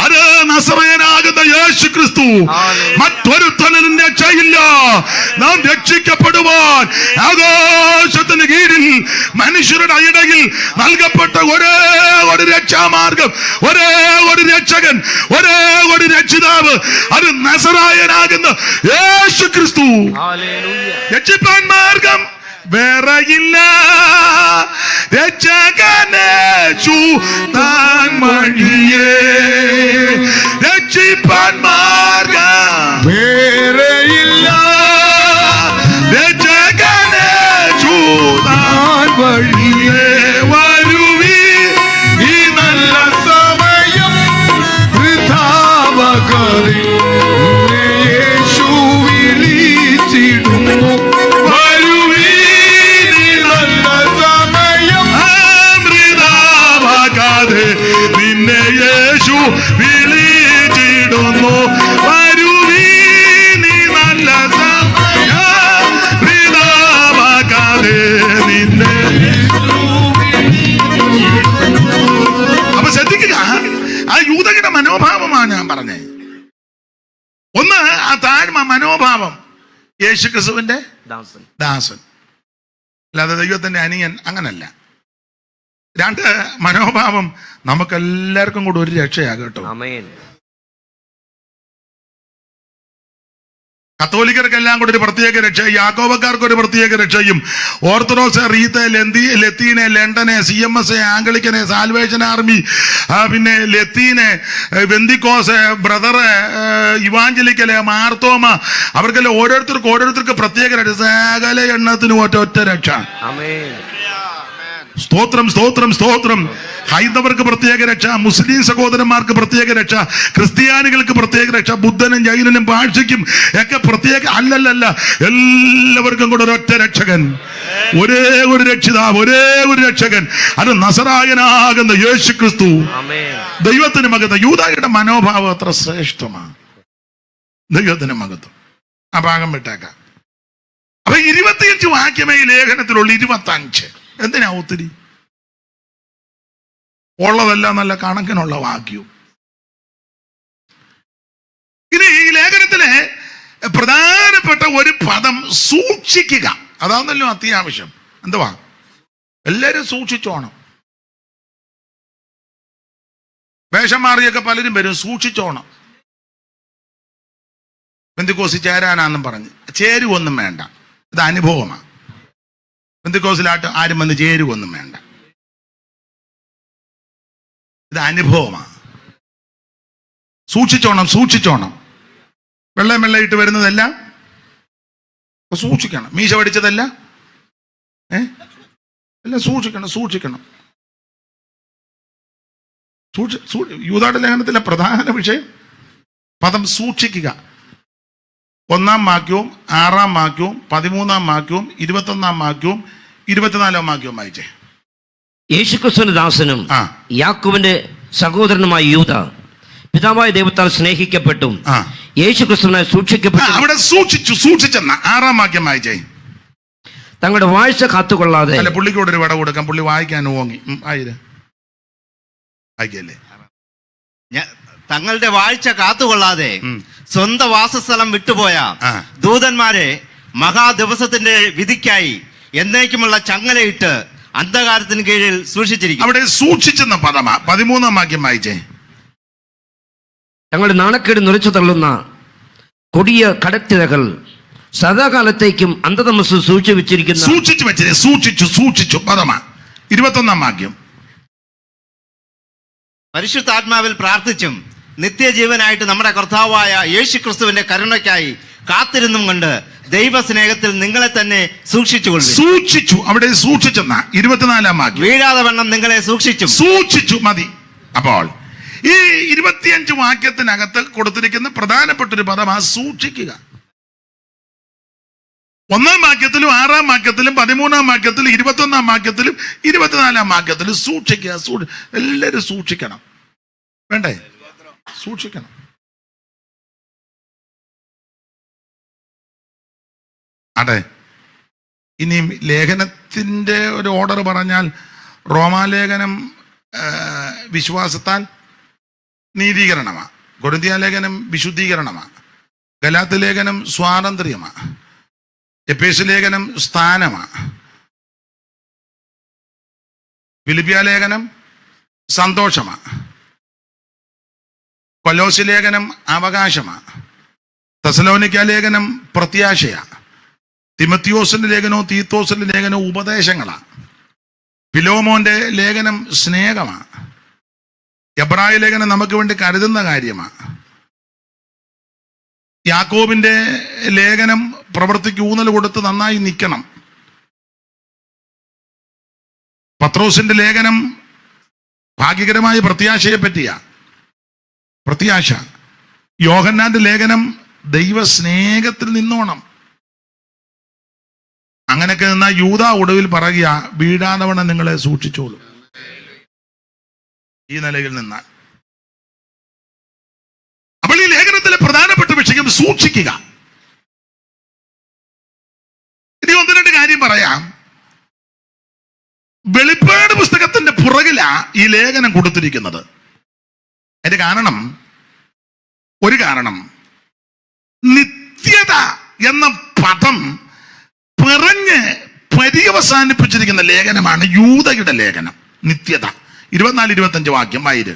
അത് നസറേയനാകുന്ന യേശു ക്രിസ്തു. മറ്റൊരുത്തനും രക്ഷയില്ല. നാം രക്ഷിക്കപ്പെടുവാൻ ആകാശത്തിന് കീഴിൽ മനുഷ്യരുടെ ഇടയിൽ നൽകപ്പെട്ട ഒരേ ഒരു രക്ഷാമാർഗം, ഒരേ ഒരു രക്ഷകൻ, ഒരേ ഒരു രക്ഷിതാവ്, അത് നസറായനാകുന്ന യേശു ക്രിസ്തു. രക്ഷിപ്പാൻ മാർഗം വേറെയില്ല. രക്ഷകനേശു താൻ വഴിയേ, രക്ഷിപ്പാൻ മാർഗം വേറെയില്ല. രക്ഷകനേശു താൻ വഴിയേ. വരുവി ഈ നല്ല സമയം വൃഥാവകറി യേശു വിളിച്ചിടുന്നു. നിന്നെ യേശു വിളിച്ചിടുന്നു. വരുവീ നീ നല്ല സമയമാകാതെ നിന്നെ. അപ്പൊ ശ്രദ്ധിക്കുക, ആ യൂദയുടെ മനോഭാവമാണ് ഞാൻ പറഞ്ഞത്. ഒന്ന്, ആ താഴ്മ മനോഭാവം, യേശു ക്രിസ്തുവിന്റെ ദാസൻ, അല്ലാതെ ദൈവത്തിന്റെ അനിയൻ, അങ്ങനല്ല. രണ്ട്, മനോഭാവം നമുക്കെല്ലാവർക്കും കൂടെ ഒരു രക്ഷയാകും കേട്ടോ. കത്തോലിക്കർക്കെല്ലാം കൂടെ ഒരു പ്രത്യേക രക്ഷ, യാക്കോബക്കാർക്ക് ഒരു പ്രത്യേക രക്ഷയും, ഓർത്തഡോക്സ്, റീത്ത്, ലത്തീനെ, ലണ്ടനെ, CMS, ആംഗ്ലിക്കനെ, സാൽവേഷൻ ആർമി, പിന്നെ ലത്തീനെ, വെന്തിക്കോസ്, ബ്രദറ്, ഇവാഞ്ചലിക്കല്, മാർത്തോമ, അവർക്കെല്ലാം ഓരോരുത്തർക്ക് പ്രത്യേക രക്ഷ. സകല എണ്ണത്തിനും ഒറ്റ രക്ഷ. സ്തോത്രം, സ്തോത്രം, സ്തോത്രം. ഹൈന്ദവർക്ക് പ്രത്യേക രക്ഷ, മുസ്ലിം സഹോദരന്മാർക്ക് പ്രത്യേക രക്ഷ, ക്രിസ്ത്യാനികൾക്ക് പ്രത്യേക രക്ഷ, ബുദ്ധനും ജൈനനും പാഴ്ചയ്ക്കും ഒക്കെ പ്രത്യേക. അല്ലല്ല, എല്ലാവർക്കും കൂടെ ഒരൊറ്റ രക്ഷകൻ, ഒരേ ഒരു രക്ഷിതാവ്, ഒരേ ഒരു രക്ഷകൻ, അത് നസറായനാകുന്ന യേശു ക്രിസ്തു. ദൈവത്തിന് മഹത്വം. യൂദായുടെ മനോഭാവം അത്ര ശ്രേഷ്ഠമാണ്. ദൈവത്തിന് മഹത്വം. ആ ഭാഗം വിട്ടേക്കാം. അപ്പൊ 25 വാക്യമേ ഈ ലേഖനത്തിലുള്ള. 25 എന്തിനാ ഒത്തിരി? ഉള്ളതെല്ലാം നല്ല കണക്കിനുള്ള വാക്യവും. ഇനി ഈ ലേഖനത്തിലെ പ്രധാനപ്പെട്ട ഒരു പദം സൂക്ഷിക്കുക. അതാണല്ലോ അത്യാവശ്യം. എന്തുവാ? എല്ലാരും സൂക്ഷിച്ചോണം. വേഷം മാറിയൊക്കെ പലരും വരും, സൂക്ഷിച്ചോണം. പെന്തിക്കോസിൽ ചേരാനാന്നും പറഞ്ഞ് ചേരുവൊന്നും വേണ്ട. ഇത് അനുഭവമാണ്. പെന്തിക്കോസിലാട്ട് ആരും വന്ന് ചേരുവൊന്നും വേണ്ട. ഇത് അനുഭവമാണ്. സൂക്ഷിച്ചോണം. വെള്ളയിട്ട് വരുന്നതെല്ലാം സൂക്ഷിക്കണം. മീശ പഠിച്ചതല്ല, എല്ലാം സൂക്ഷിക്കണം. യൂദായുടെ ലേഖനത്തിലെ പ്രധാന വിഷയം പദം സൂക്ഷിക്കുക. 1-ാം വാക്യവും 6-ാം വാക്യവും 13-ാം വാക്യവും 21-ാം വാക്യവും 24-ാം വാക്യവും വായിച്ചേ. യേശുക്രിസ്തുവിന്റെ ദാസനും യാക്കോബിന്റെ സഹോദരനുമായ യൂദ, പിതാവായ ദൈവത്താൽ സ്നേഹിക്കപ്പെട്ടും യേശുക്രിസ്തുവിനെ സൂക്ഷിക്കപ്പെട്ടു. അവിടെ സൂക്ഷിച്ചെന്ന 6-ാം വാക്യം വായിച്ചേ. തങ്ങളുടെ വാഴ്ച കാത്തുകൊള്ളാതെ. അല്ല, പുള്ളിക്കൂടെ ഒരു വട കൊടുക്കാം. പുള്ളി വായിക്കാൻ ഓങ്ങി. വായിക്കല്ലേ. തങ്ങളുടെ വാഴ്ച കാത്തുകൊള്ളാതെ സ്വന്തം വാസസ്ഥലം വിട്ടുപോയ ആ. ദൂതന്മാരെ മഹാദിവസത്തിന്റെ വിധിക്കായി എന്നേക്കുമുള്ള ചങ്ങലയിട്ട് അന്ധകാരത്തിന് കീഴിൽ സൂക്ഷിച്ചിരിക്കും. അവിടെ സൂക്ഷിച്ചെന്ന പദമാ. 13-ാം വാക്യം വായിച്ചേ. തങ്ങളുടെ നാണക്കേട് നിറച്ചു തള്ളുന്ന കൊടിയ കടത്തിരകൾ സദാകാലത്തേക്കും അന്ധതമസ് സൂക്ഷിച്ചു വെച്ചിരിക്കുന്ന സൂക്ഷിച്ചു പദമാ. 21-ാം വാക്യം. പരിശുദ്ധാത്മാവിൽ പ്രാർത്ഥിച്ചും നിത്യജീവനായിട്ട് നമ്മുടെ കർത്താവായ യേശുക്രിസ്തുവിന്റെ കരുണയ്ക്കായി കാത്തിരുന്നും കൊണ്ട് ദൈവസ്നേഹത്തിൽ നിങ്ങളെ തന്നെ സൂക്ഷിച്ചുകൊള്ളു. സൂക്ഷിച്ചു, അവിടെ സൂക്ഷിച്ചെന്ന 24-ാം വാക്യം. വീഴാതെ വണ്ണം നിങ്ങളെ സൂക്ഷിച്ചു മതി. അപ്പോൾ ഈ 25 വാക്യത്തിനകത്ത് കൊടുത്തിരിക്കുന്ന പ്രധാനപ്പെട്ട ഒരു പദമാ സൂക്ഷിക്കുക. 1-ാം വാക്യത്തിലും 6-ാം വാക്യത്തിലും 13-ാം വാക്യത്തിലും 21-ാം വാക്യത്തിലും 24-ാം വാക്യത്തിലും സൂക്ഷിക്കുക. എല്ലാവരും സൂക്ഷിക്കണം. വേണ്ടേ? സൂക്ഷിക്കണം. അതെ. ഇനിയും ലേഖനത്തിന്റെ ഒരു ഓർഡർ പറഞ്ഞാൽ റോമാലേഖനം വിശ്വാസത്താൽ നീതീകരണമാ, കൊരിന്ത്യ ലേഖനം വിശുദ്ധീകരണമാ, ഗലാത്യ ലേഖനം സ്വാതന്ത്ര്യമാ, എഫേസ്യ ലേഖനം സ്ഥാനമാ, ഫിലിപ്പിയ ലേഖനം സന്തോഷമാ, കൊലോസ്യ ലേഖനം അവകാശമാ, തെസലോനിക്ക ലേഖനം പ്രത്യാശയാ, തിമത്തിയോസിന്റെ ലേഖനവും തീത്തോസിന്റെ ലേഖനവും ഉപദേശങ്ങളാ, ഫിലോമോന്റെ ലേഖനം സ്നേഹമാ, എബ്രായ ലേഖനം നമുക്ക് വേണ്ടി കരുതുന്ന കാര്യമാ, യാക്കോബിന്റെ ലേഖനം പ്രവൃത്തിക്ക് ഊന്നൽ കൊടുത്ത് നന്നായി നിൽക്കണം, പത്രോസിന്റെ ലേഖനം ഭാഗ്യകരമായ പ്രത്യാശയെ പറ്റിയ പ്രത്യാശ, യോഹന്നാന്റെ ലേഖനം ദൈവസ്നേഹത്തിൽ നിന്നോണം. അങ്ങനെയൊക്കെ നിന്നാ യൂദ ഒടുവിൽ പറയുക, വീഴാതവണ്ണം നിങ്ങളെ സൂക്ഷിച്ചോളൂ. ഈ നിലയിൽ നിന്നാൽ അപ്പോൾ ഈ ലേഖനത്തിലെ പ്രധാനപ്പെട്ട വിഷയം സൂക്ഷിക്കുക. ഇനി 1-2 കാര്യം പറയാം. വെളിപ്പാട് പുസ്തകത്തിന്റെ പുറകിലാ ഈ ലേഖനം കൊടുത്തിരിക്കുന്നത്. അതിന്റെ ഒരു കാരണം നിത്യത എന്ന പദം പറഞ്ഞ് പര്യവസാനിപ്പിച്ചിരിക്കുന്ന ലേഖനമാണ് യൂദയുടെ ലേഖനം. നിത്യത 24-25 വാക്യം വായിര്.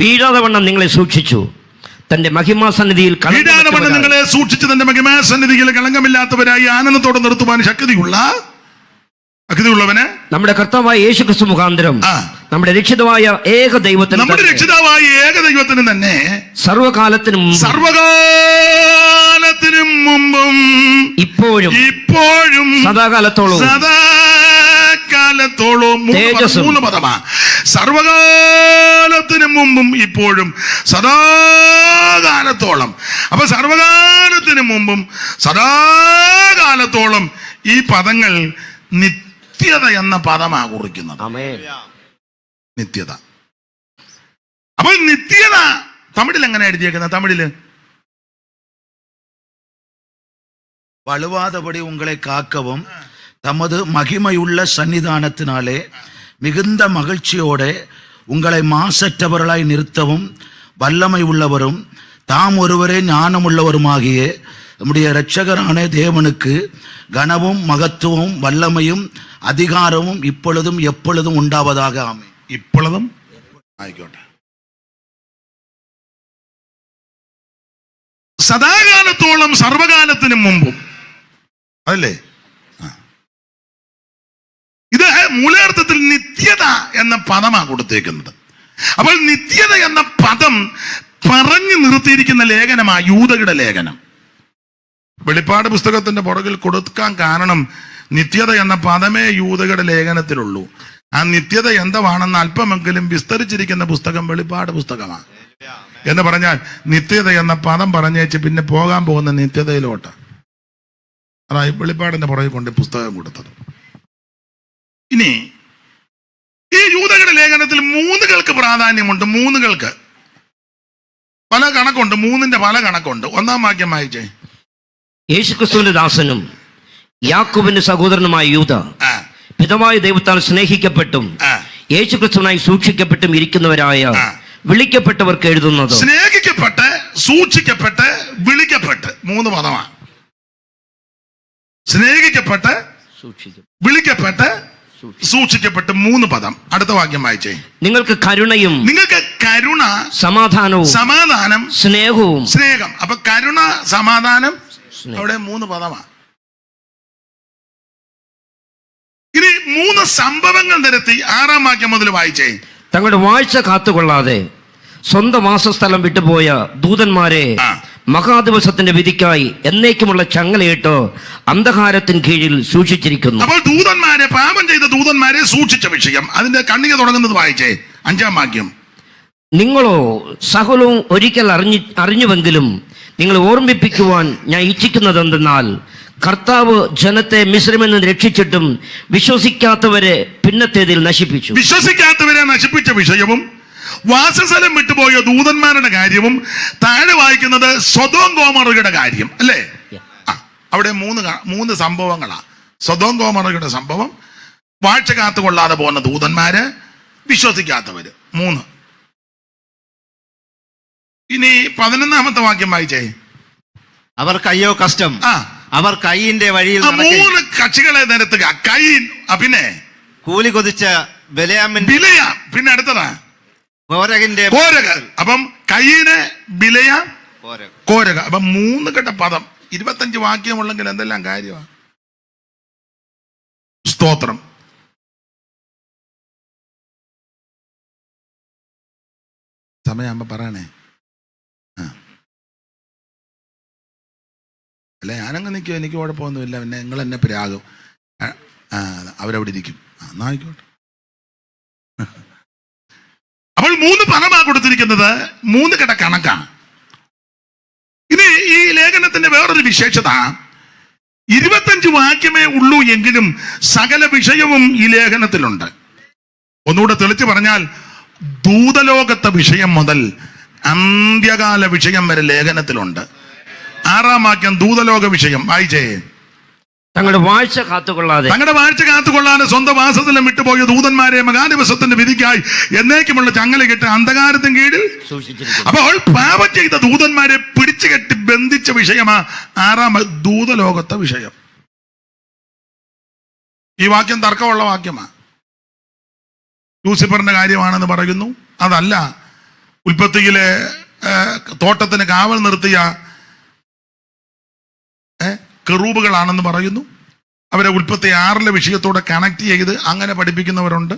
വീഴാതെ വണ്ണം നിങ്ങളെ സൂക്ഷിച്ചു തന്റെ മഹിമാസന്നിധിയിൽ നിങ്ങളെ സൂക്ഷിച്ച് തന്റെ മഹിമാസന്നിധിയിൽ കളങ്കമില്ലാത്തവരായി ആനന്ദത്തോടെ നിർത്തുവാൻ ശക്തിയുള്ളവന് നമ്മുടെ കർത്താവായ യേശുക്രിസ്തു മുഖാന്തരം നമ്മുടെ രക്ഷിതാവായ ഏക ദൈവത്തിന് തന്നെ സർവകാലത്തിനും മുമ്പും ഇപ്പോഴും സദാകാലത്തോളം മൂന്ന് പദമാ. സർവകാലത്തിനും മുമ്പും ഇപ്പോഴും സദാകാലത്തോളം. അപ്പൊ സർവകാലത്തിനും മുമ്പും സദാകാലത്തോളം ഈ പദങ്ങൾ നിത്യത എന്ന പദമാ കുറിക്കുന്നത്. നിത്യത. അപ്പോൾ നിത്യത തമിഴിൽ എങ്ങനെ എഴുതിയേക്കുന്നത്? തമിഴില് வலுவாதபடி உங்களை காக்கவும் தமது மகிமையுள்ள சன்னிதானத்தினாலே மிகுந்த மகிழ்ச்சியோட உங்களை மாசற்றவர்களாய் நிறுத்தவும் வல்லமை உள்ளவரும் தாம் ஒருவரே ஞானமுள்ளவருமாகிய நம்முடைய இரட்சகரான தேவனுக்கு கனவும் மகத்துவம் வல்லமையும் அதிகாரமும் இப்பொழுதும் எப்பொழுதும் உண்டாவதாக. ஆமென். ഇപ്പോഴും ആയിക്കോട്ടെ. സദാകാലത്തോളം സർവകാലത്തിനും മുമ്പും, അതല്ലേ? ഇത് മൂലാർത്ഥത്തിൽ നിത്യത എന്ന പദമാണ് കൊടുത്തേക്കുന്നത്. അപ്പോൾ നിത്യത എന്ന പദം പറഞ്ഞു നിർത്തിയിരിക്കുന്ന ലേഖനമാണ് യൂദയുടെ ലേഖനം. വെളിപ്പാട് പുസ്തകത്തിന്റെ പുറകിൽ കൊടുക്കാൻ കാരണം നിത്യത എന്ന പദമേ യൂദയുടെ ലേഖനത്തിലുള്ളൂ. ആ നിത്യത എന്താണെന്ന് അല്പമെങ്കിലും വിസ്തരിച്ചിരിക്കുന്ന പുസ്തകം വെളിപ്പാട് പുസ്തകമാണ്. എന്ന് പറഞ്ഞാൽ നിത്യത എന്ന പദം പറഞ്ഞേച്ച് പിന്നെ പോകാൻ പോകുന്ന നിത്യതയിലോട്ട്. അതായത് വെളിപ്പാടിന്റെ പുറകിൽ കൊണ്ട് പുസ്തകം കൊടുത്തത്. ഇനി ഈ യൂദയുടെ ലേഖനത്തിൽ മൂന്നുകൾക്ക് പ്രാധാന്യമുണ്ട്. മൂന്നുകൾക്ക് പല കണക്കുണ്ട്. മൂന്നിന്റെ പല കണക്കുണ്ട്. 1-ാം വാക്യം വായിച്ചേ. യേശുക്രിസ്തുവിന്റെ ദാസനും യാക്കോബിന്റെ സഹോദരനുമായ യൂദ, പിതാവായ ദൈവത്താൽ സ്നേഹിക്കപ്പെട്ടും യേശുക്രിസ്തുവിനായി സൂക്ഷിക്കപ്പെട്ടും ഇരിക്കുന്നവരായ വിളിക്കപ്പെട്ടവർക്ക് എഴുതുന്നത്. സ്നേഹിക്കപ്പെട്ട്, സൂക്ഷിക്കപ്പെട്ട്, വിളിക്കപ്പെട്ട്, 3 പദമാണ്. സ്നേഹിക്കപ്പെട്ട്, വിളിക്കപ്പെട്ട്, സൂക്ഷിക്കപ്പെട്ട്, 3 പദം. അടുത്ത വാക്യം വായിച്ചേ. നിങ്ങൾക്ക് കരുണയും, നിങ്ങൾക്ക് കരുണ, സമാധാനവും, സമാധാനം, സ്നേഹവും. സ്നേഹം. അപ്പൊ കരുണ, സമാധാനം, അവിടെ 3 പദമാണ്. ഇനി 3 സംഭവങ്ങൾ നിരത്തി 6-ാം വാക്യം മുതൽ വായിച്ചേ. തങ്ങളുടെ വാഴ്ച കാത്തുകൊള്ളാതെ സ്വന്തം വാസസ്ഥലം വിട്ടുപോയ ദൂതന്മാരെ മഹാദിവസത്തിന്റെ വിധിക്കായി എന്നേക്കുമുള്ള ചങ്ങലയിട്ട് അന്ധകാരത്തിന് കീഴിൽ സൂക്ഷിച്ചിരിക്കുന്നു. അപ്പോൾ ദൂതന്മാരെ, പാപം ചെയ്ത ദൂതന്മാരെ സൂക്ഷിച്ച വിഷയം, അതിന്റെ കണ്ണിക തുടങ്ങുന്നത് വായിച്ചേ. 5-ാം വാക്യം. നിങ്ങളോ സകലവും ഒരിക്കൽ അറിഞ്ഞുവെങ്കിലും നിങ്ങൾ ഓർമ്മിപ്പിക്കുവാൻ ഞാൻ ഇച്ഛിക്കുന്നതെന്തെന്നാൽ കർത്താവ് ജനത്തെ മിസ്രൈമിൽ നിന്ന് രക്ഷിച്ചിട്ടും വിശ്വസിക്കാത്തവരെ പിന്നത്തേതിൽ നശിപ്പിച്ചു. വിശ്വസിക്കാത്തവരെ നശിപ്പിച്ച വിഷയവും വാസസ്ഥലം വിട്ടുപോയ ദൂതന്മാരുടെ കാര്യവും താഴെ വായിക്കുന്നത് സൊദോം ഗോമോറയുടെ കാര്യം അല്ലേ? അവിടെ 3 സംഭവങ്ങളാ. സൊദോം ഗോമോറയുടെ സംഭവം, വാഴ്ച കാത്തുകൊള്ളാതെ പോകുന്ന ദൂതന്മാര്, വിശ്വസിക്കാത്തവര്, 3. ഇനി 11-ാമത്തെ വാക്യം വായിച്ചേ. അവർ കയ്യോ കഷ്ടം, അവർ കയ്യിന്റെ വഴിയിൽ 3 കക്ഷികളെ നിരത്തുക. കയ്യിൻ, പിന്നെ കൂലി കൊതിച്ച ബിലയാമിന്റെ, പിന്നെ അടുത്തതാ കോരകിന്റെ കോരക. അപ്പം കയ്യിന്, ബിലയ, കോരക. കോരക. അപ്പം 3 ഘട്ട പദം. 25 വാക്യമുള്ളെങ്കിൽ എന്തെല്ലാം കാര്യമാണ്. സ്തോത്രം. സമയമാകുമ്പോ പറയണേ. അല്ല, ഞാനങ്ങ് നിൽക്കും, എനിക്ക് കുഴപ്പമൊന്നുമില്ല. പിന്നെ നിങ്ങൾ എന്നെ പ്രാകും. അവരവിടെ ഇരിക്കും. എന്നാ ആയിക്കോട്ടെ. അപ്പോൾ 3 പദമാണ് കൊടുത്തിരിക്കുന്നത്. 3 ഘട്ട കണക്കാണ്. ഇനി ഈ ലേഖനത്തിന്റെ വേറൊരു വിശേഷത, 25 വാക്യമേ ഉള്ളൂ എങ്കിലും സകല വിഷയവും ഈ ലേഖനത്തിലുണ്ട്. ഒന്നുകൂടെ തെളിച്ച് പറഞ്ഞാൽ, ദൂതലോകത്തെ വിഷയം മുതൽ അന്ത്യകാല വിഷയം വരെ ലേഖനത്തിലുണ്ട്. 6-ാം വാക്യം ദൂതലോക വിഷയം വായിച്ചേ. തങ്ങളുടെ വാഴ്ച കാത്തുകൊള്ളാതെ സ്വന്തം വാസസ്ഥലം വിട്ടുപോയ ദൂതന്മാരെ മഹാദിവസത്തിന്റെ വിധിക്കായി എന്നേക്കുമുള്ള ചങ്ങല കെട്ട് അന്ധകാരത്തിന് കീഴിൽ സൂക്ഷിച്ചിരിക്കുന്നു. അപ്പോൾ പാപം ചെയ്ത ദൂതന്മാരെ പിടിച്ചു കെട്ടി ബന്ധിച്ച വിഷയമാ 6-ാം ദൂതലോകത്തെ വിഷയം. ഈ വാക്യം തർക്കമുള്ള വാക്യമാ. ലൂസിഫറിന്റെ കാര്യമാണെന്ന് പറയുന്നു. അതല്ല, ഉൽപ്പത്തിയിലെ തോട്ടത്തിന് കാവൽ നിർത്തിയ കെറൂബുകളാണെന്ന് പറയുന്നു. അവരെ ഉൽപ്പത്തി 6-ലെ വിഷയത്തോടെ കണക്ട് ചെയ്ത് അങ്ങനെ പഠിപ്പിക്കുന്നവരുണ്ട്.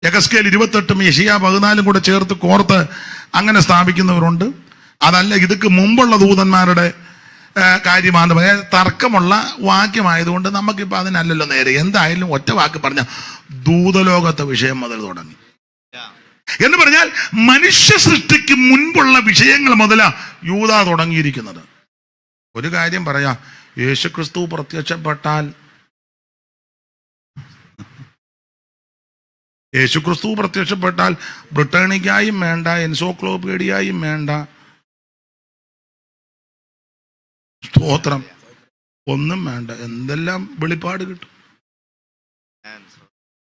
യെഹെസ്കേൽ 28-ഉം യെശയ്യാ 14-ഉം കൂടെ ചേർത്ത് കോർത്ത് അങ്ങനെ സ്ഥാപിക്കുന്നവരുണ്ട്. അതല്ല, ഇതൊക്കെ മുമ്പുള്ള ദൂതന്മാരുടെ കാര്യമാണ് പറയാൻ തർക്കമുള്ള വാക്യമായതുകൊണ്ട് നമുക്കിപ്പോൾ അതിനല്ലല്ലോ നേരെ. എന്തായാലും ഒറ്റ വാക്ക് പറഞ്ഞ ദൂതലോകത്തെ വിഷയം മുതൽ തുടങ്ങി എന്ന് പറഞ്ഞാൽ മനുഷ്യ സൃഷ്ടിക്ക് മുൻപുള്ള വിഷയങ്ങൾ മുതലാ യൂദ തുടങ്ങിയിരിക്കുന്നത്. ഒരു കാര്യം പറയാം, യേശുക്രിസ്തു പ്രത്യക്ഷപ്പെട്ടാൽ ബ്രിട്ടാനിക്കായും വേണ്ട, എൻസൈക്ലോപീഡിയയും വേണ്ട, സ്തോത്രം, ഒന്നും വേണ്ട, എന്തെല്ലാം വെളിപ്പാട് കിട്ടും.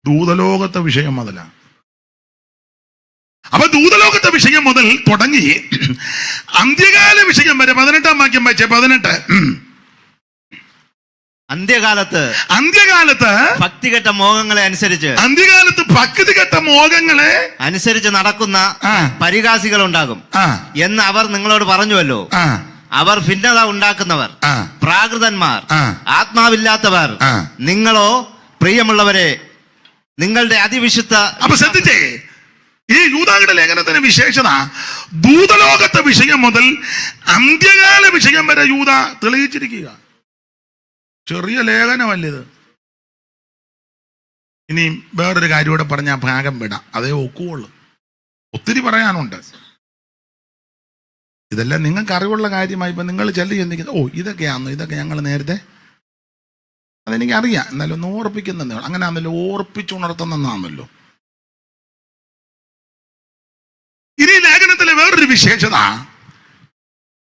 ദൂതലോകത്തെ വിഷയം മുതലാണ്. അപ്പൊ ദൂതലോകത്തെ വിഷയം മുതൽ തുടങ്ങി അന്ത്യകാല വിഷയം വരെ 18-ാം വാക്യം വായിച്ചേ. 18. അന്ത്യകാലത്ത് ഭക്തികെട്ട മോഹങ്ങളെ അനുസരിച്ച് അനുസരിച്ച് നടക്കുന്ന പരിഹാസികൾ ഉണ്ടാകും എന്ന് അവർ നിങ്ങളോട് പറഞ്ഞുവല്ലോ. അവർ ഭിന്നത ഉണ്ടാക്കുന്നവർ, പ്രാകൃതന്മാർ, ആത്മാവില്ലാത്തവർ. നിങ്ങളോ പ്രിയമുള്ളവരെ നിങ്ങളുടെ അതിവിശുദ്ധ. അപ്പൊ ശ്രദ്ധിച്ചേ, ഈ യൂദായുടെ ലേഖനത്തിന് വിശേഷത ദൂതലോകത്തെ വിഷയം മുതൽ അന്ത്യകാല വിഷയം വരെ യൂദ തെളിയിച്ചിരിക്കുക. ചെറിയ ലേഖനമല്ലിത്. ഇനി വേറൊരു കാര്യം കൂടെ പറഞ്ഞാൽ ഭാഗം വിടാം, അതേ ഒക്കുള്ളൂ. ഒത്തിരി പറയാനുണ്ട്. ഇതെല്ലാം നിങ്ങൾക്ക് അറിവുള്ള കാര്യമായി. ഇപ്പം നിങ്ങൾ ചിന്തിക്കുന്നത്, ഓ ഇതൊക്കെയാണോ, ഇതൊക്കെ ഞങ്ങൾ നേരത്തെ, അതെനിക്കറിയാം, എന്നാലും ഒന്ന് ഓർപ്പിക്കുന്നതേ. അങ്ങനെ ആണല്ലോ, ഓർപ്പിച്ചുണർത്തുന്നതാണല്ലോ. ഇനി ലേഖനത്തിലെ വേറൊരു വിശേഷത,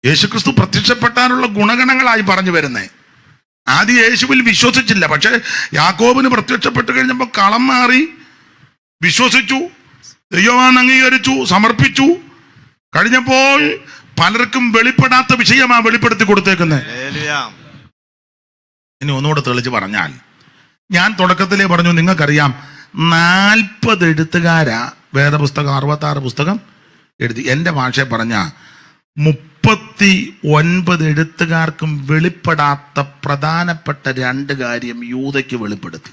യേശുക്രിസ്തു പ്രത്യക്ഷപ്പെട്ടാനുള്ള ഗുണഗണങ്ങളായി പറഞ്ഞു വരുന്നേ. ആദ്യം യേശുവിൽ വിശ്വസിച്ചില്ല, പക്ഷെ യാക്കോബിന് പ്രത്യക്ഷപ്പെട്ട് കഴിഞ്ഞപ്പോൾ കളം മാറി വിശ്വസിച്ചു. ദൈവമാണ് അംഗീകരിച്ചു, സമർപ്പിച്ചു. കഴിഞ്ഞപ്പോൾ പലർക്കും വെളിപ്പെടാത്ത വിഷയമാണ് വെളിപ്പെടുത്തി കൊടുത്തേക്കുന്നത്. ഇനി ഒന്നുകൂടെ തെളിച്ച് പറഞ്ഞാൽ, ഞാൻ തുടക്കത്തിലേ പറഞ്ഞു, നിങ്ങൾക്കറിയാം 40 എഴുത്തുകാരാ വേദപുസ്തകം 66 പുസ്തകം എഴുതി. എൻ്റെ ഭാഷയെ പറഞ്ഞ 39 എഴുത്തുകാർക്കും വെളിപ്പെടാത്ത പ്രധാനപ്പെട്ട 2 കാര്യം യൂദയ്ക്ക് വെളിപ്പെടുത്തി.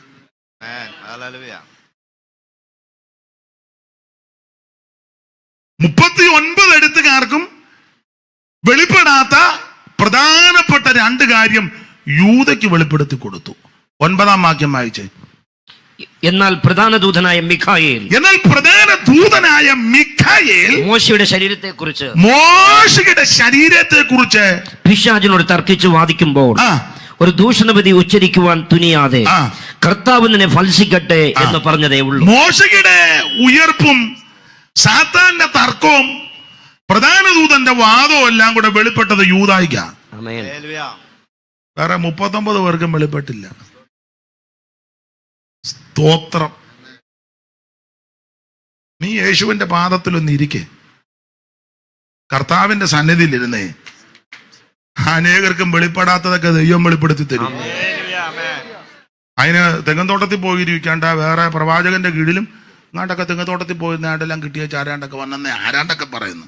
39 എഴുത്തുകാർക്കും വെളിപ്പെടാത്ത പ്രധാനപ്പെട്ട 2 കാര്യം യൂദയ്ക്ക് വെളിപ്പെടുത്തി കൊടുത്തു. 9-ാം വാക്യം വായിച്ചേ. എന്നാൽ പ്രധാന ദൂതനായ മിഖായേൽ മോശയുടെ ശരീരത്തെക്കുറിച്ച് പിശാചിനോട് തർക്കിച്ചു വാദിക്കുമ്പോൾ ഒരു ദൂഷണവിധി ഉച്ചരിക്കുവാൻ തുനിയാതെ കർത്താവ് നിന്നെ ഫൽസിക്കട്ടെ എന്ന് പറഞ്ഞതേ ഉള്ളൂ. മോശയുടെ ഉയർപ്പും സാത്താന്റെ തർക്കവും പ്രധാന ദൂതന്റെ വാദവും എല്ലാം കൂടെ വെളിപ്പെട്ടത് യൂദായിക്കാ. വേറെ 39 പേർക്കും വെളിപ്പെട്ടില്ല. സ്തോത്രം. നീ യേശുവിന്റെ പാദത്തിലൊന്ന് ഇരിക്കേ, കർത്താവിന്റെ സന്നിധിയിലിരുന്നേ. അനേകർക്കും വെളിപ്പെടാത്തതൊക്കെ ദൈവം വെളിപ്പെടുത്തി തരും. അതിന് തെങ്ങന്തോട്ടത്തിൽ പോയിരിക്കേണ്ട, വേറെ പ്രവാചകന്റെ കീഴിലും ഇങ്ങാണ്ടൊക്കെ തെങ്ങത്തോട്ടത്തിൽ പോയിരുന്ന ആടെല്ലാം കിട്ടിയ ചാരാണ്ടൊക്കെ വന്നെന്നേ ആരാണ്ടൊക്കെ പറയുന്നു.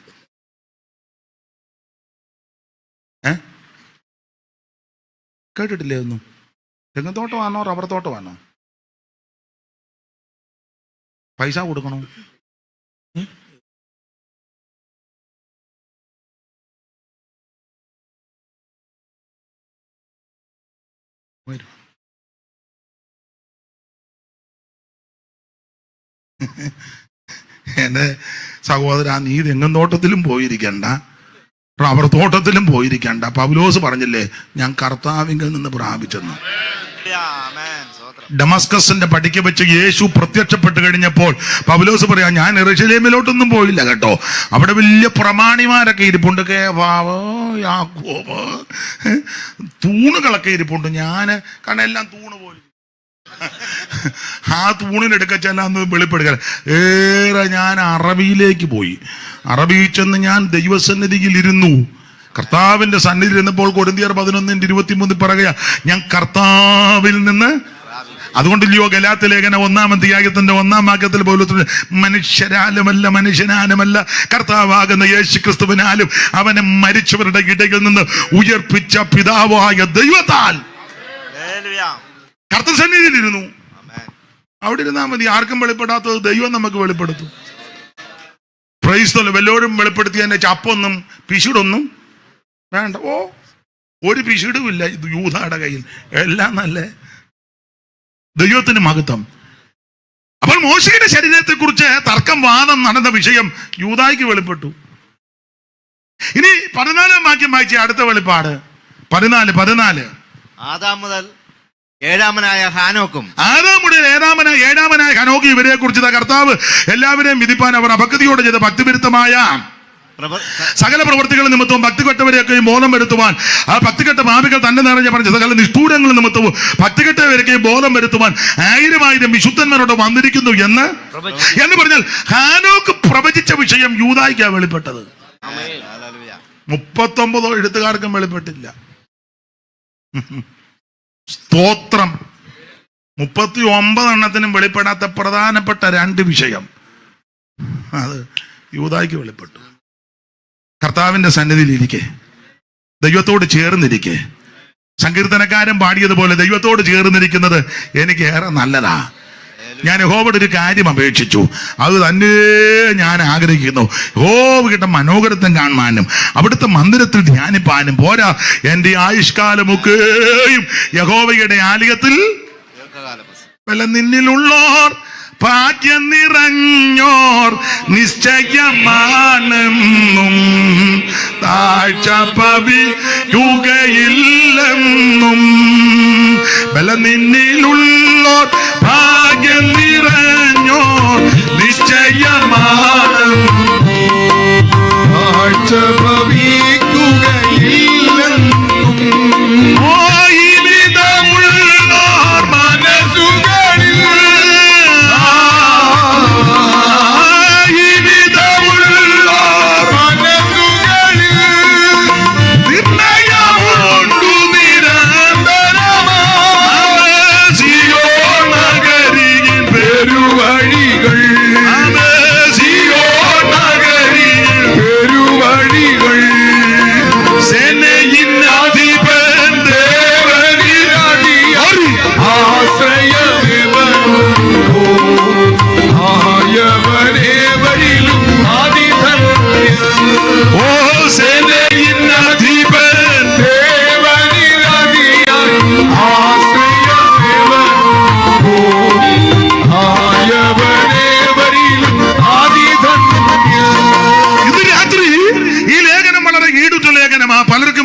കേട്ടിട്ടില്ലേ ഒന്നും? തെങ്ങത്തോട്ടമാണോ റബ്ബർ തോട്ടമാണോ? പൈസ കൊടുക്കണോ? എന്റെ സഹോദരാ, നീ തെങ്ങൻ തോട്ടത്തിലും പോയിരിക്കണ്ട, റബ്ബർ തോട്ടത്തിലും പോയിരിക്കണ്ട. പൗലോസ് പറഞ്ഞില്ലേ, ഞാൻ കർത്താവിങ്കിൽ നിന്ന് പ്രാപിച്ചെന്ന്. ഡമസ്കസിന്റെ പടിക്ക് വെച്ച് യേശു പ്രത്യക്ഷപ്പെട്ട് കഴിഞ്ഞപ്പോൾ പൗലോസ് പറയാ, ഞാൻ യെരൂശലേമിലോട്ടൊന്നും പോയില്ല കേട്ടോ, അവിടെ വലിയ പ്രമാണിമാരൊക്കെ ഇരിപ്പുണ്ട്, കേവാവ്, യാക്കോബ്, തൂണുകളൊക്കെ ഇരിപ്പുണ്ട്. ഞാൻ കാരണം എല്ലാം തൂണ് പോലും ആ തൂണിനെടുക്ക ചെല്ലാന്ന് വെളിപ്പെടുക. ഞാൻ അറബിയിലേക്ക് പോയി. അറബിയിൽ ചെന്ന് ഞാൻ ദൈവസന്നിധിയിൽ ഇരുന്നു. കർത്താവിന്റെ സന്നിധിയിൽ ഇരുന്നപ്പോൾ കൊരിന്ത്യർ 11:23 പറയുക, ഞാൻ കർത്താവിൽ നിന്ന്. അതുകൊണ്ടില്ലയോ ഗലാത്യ ലേഖനം 1-ാം അധ്യായത്തിന്റെ 1-ാം വാക്യത്തിൽ പോലും മനുഷ്യനാലുമല്ല കർത്താവാകുന്ന യേശു ക്രിസ്തുവിനാലും അവനെ മരിച്ചവരുടെ ഇടയിൽ നിന്ന് ഉയർപ്പിച്ച പിതാവായ ദൈവത്താൽ കർത്തൃസന്നിധിയിൽ ഇരുന്നു. അവിടെ ഇരുന്നാൽ മതി. ആർക്കും വെളിപ്പെടാത്തത് ദൈവം നമുക്ക് വെളിപ്പെടുത്തും. Praise the Lord. വല്ലോരും വെളിപ്പെടുത്തിയതിന്റെ ചപ്പൊന്നും പിശുടൊന്നും വേണ്ട. ഒരു പിശുടുമില്ല യൂദായുടെ കയ്യിൽ, എല്ലാം നല്ല ദൈവത്തിന് മഹത്വം. അപ്പോൾ മോശയുടെ ശരീരത്തെ കുറിച്ച് തർക്കം വാദം നടന്ന വിഷയം യൂദായ്ക്ക് വെളിപ്പെട്ടു. ഇനി 14-ാം വാക്യം വായിച്ച അടുത്ത വെളിപ്പാട് 14. ആദാം മുതൽ ഏഴാമനായ ഹാനോക്കും ഏഴാമനായ ഹനോക്ക് ഇവരെ കുറിച്ച് കർത്താവ് എല്ലാവരെയും വിധിപ്പാൻ അവർ അഭക്തിയോടെ ചെയ്ത ഭക്തിവിരുദ്ധമായ സകല പ്രവർത്തികൾ നിമിത്തവും ഭക്തികെട്ടവരെയൊക്കെയും ബോധം വരുത്തുവാൻ, ആ ഭക്തികെട്ട പാപികൾ തന്നെ നിറഞ്ഞ പറഞ്ഞ സകല നിഷ്ഠൂരങ്ങൾ നിമിത്തവും ഭക്തികെട്ടവരെയൊക്കെയും ബോധം വരുത്തുവാൻ 1000 വിശുദ്ധന്മാരോട് വന്നിരിക്കുന്നു എന്ന് പറഞ്ഞാൽ ഹാനോക്ക് പ്രവചിച്ച വിഷയം യൂദായ്ക്കാണ് വെളിപ്പെട്ടത്. 39 എഴുത്തുകാർക്കും വെളിപ്പെട്ടില്ല. സ്തോത്രം. 39 എണ്ണത്തിനും വെളിപ്പെടാത്ത പ്രധാനപ്പെട്ട 2 വിഷയം അത് യൂദായ്ക്ക് വെളിപ്പെട്ടു. കർത്താവിന്റെ സന്നിധിയിൽ ഇരിക്കെ, ദൈവത്തോട് ചേർന്നിരിക്കെ. സങ്കീർത്തനക്കാരൻ പാടിയതുപോലെ ദൈവത്തോട് ചേർന്നിരിക്കുന്നത് എനിക്ക് ഏറെ നല്ലതാ. ഞാൻ യഹോവയുടെ ഒരു കാര്യം അപേക്ഷിച്ചു, അത് തന്നെ ഞാൻ ആഗ്രഹിക്കുന്നു. യഹോവയുടെ മനോഹരത്വം കാണുവാനും അവിടുത്തെ മന്ദിരത്തിൽ ധ്യാനിപ്പാനും പോരാ, എൻ്റെ ആയുഷ്കാലമൊക്കെയും യഹോവയുടെ ആലയത്തിൽ. നിന്നിലുള്ളോർ ഭാഗ്യം നിറഞ്ഞോർ നിശ്ചയമാണെന്നും താഴ്ച പവിയുകയില്ലെന്നും. നിന്നിലുള്ളോർ ഭാഗ്യം നിറഞ്ഞോർ നിശ്ചയമാണെന്നും താഴ്ച പവിയുകയില്ലെന്നും.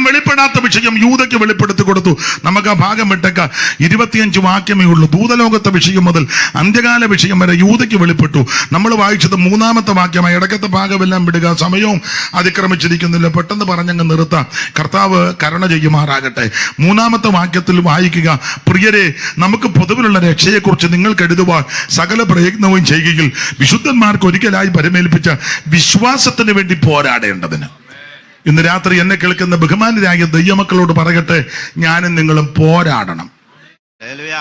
വെളിപ്പെടാത്ത വിഷയം യൂദയ്ക്ക് വെളിപ്പെടുത്തി കൊടുത്തു. നമുക്ക് ആ ഭാഗം വിട്ടേക്ക. 25 വാക്യമേ ഉള്ളൂ. ദൂതലോകത്തെ വിഷയം മുതൽ അന്ത്യകാല വിഷയം വരെ യൂദയ്ക്ക് വെളിപ്പെട്ടു. നമ്മൾ വായിച്ചത് 3-ാമത്തെ വാക്യമായി. ഇടയ്ക്കത്തെ ഭാഗമെല്ലാം വിടുക, സമയവും അതിക്രമിച്ചിരിക്കുന്നില്ല. പെട്ടെന്ന് പറഞ്ഞങ്ങ് നിർത്താം. കർത്താവ് കരുണ ചെയ്യുമാറാകട്ടെ. 3-ാമത്തെ വാക്യത്തിൽ വായിക്കുക, പ്രിയരെ, നമുക്ക് പൊതുവിലുള്ള രക്ഷയെക്കുറിച്ച് നിങ്ങൾക്ക് എഴുതുവാൻ സകല പ്രയത്നവും ചെയ്യുകയിൽ വിശുദ്ധന്മാർക്ക് ഒരിക്കലായി പരമേൽപ്പിച്ച വിശ്വാസത്തിന് വേണ്ടി പോരാടേണ്ടതിന്. ഇന്ന് രാത്രി എന്നെ കേൾക്കുന്ന ബഹുമാനരായ ദൈവമക്കളോട് പറയട്ടെ, ഞാനും നിങ്ങളും പോരാടണം. ഹല്ലേലൂയ.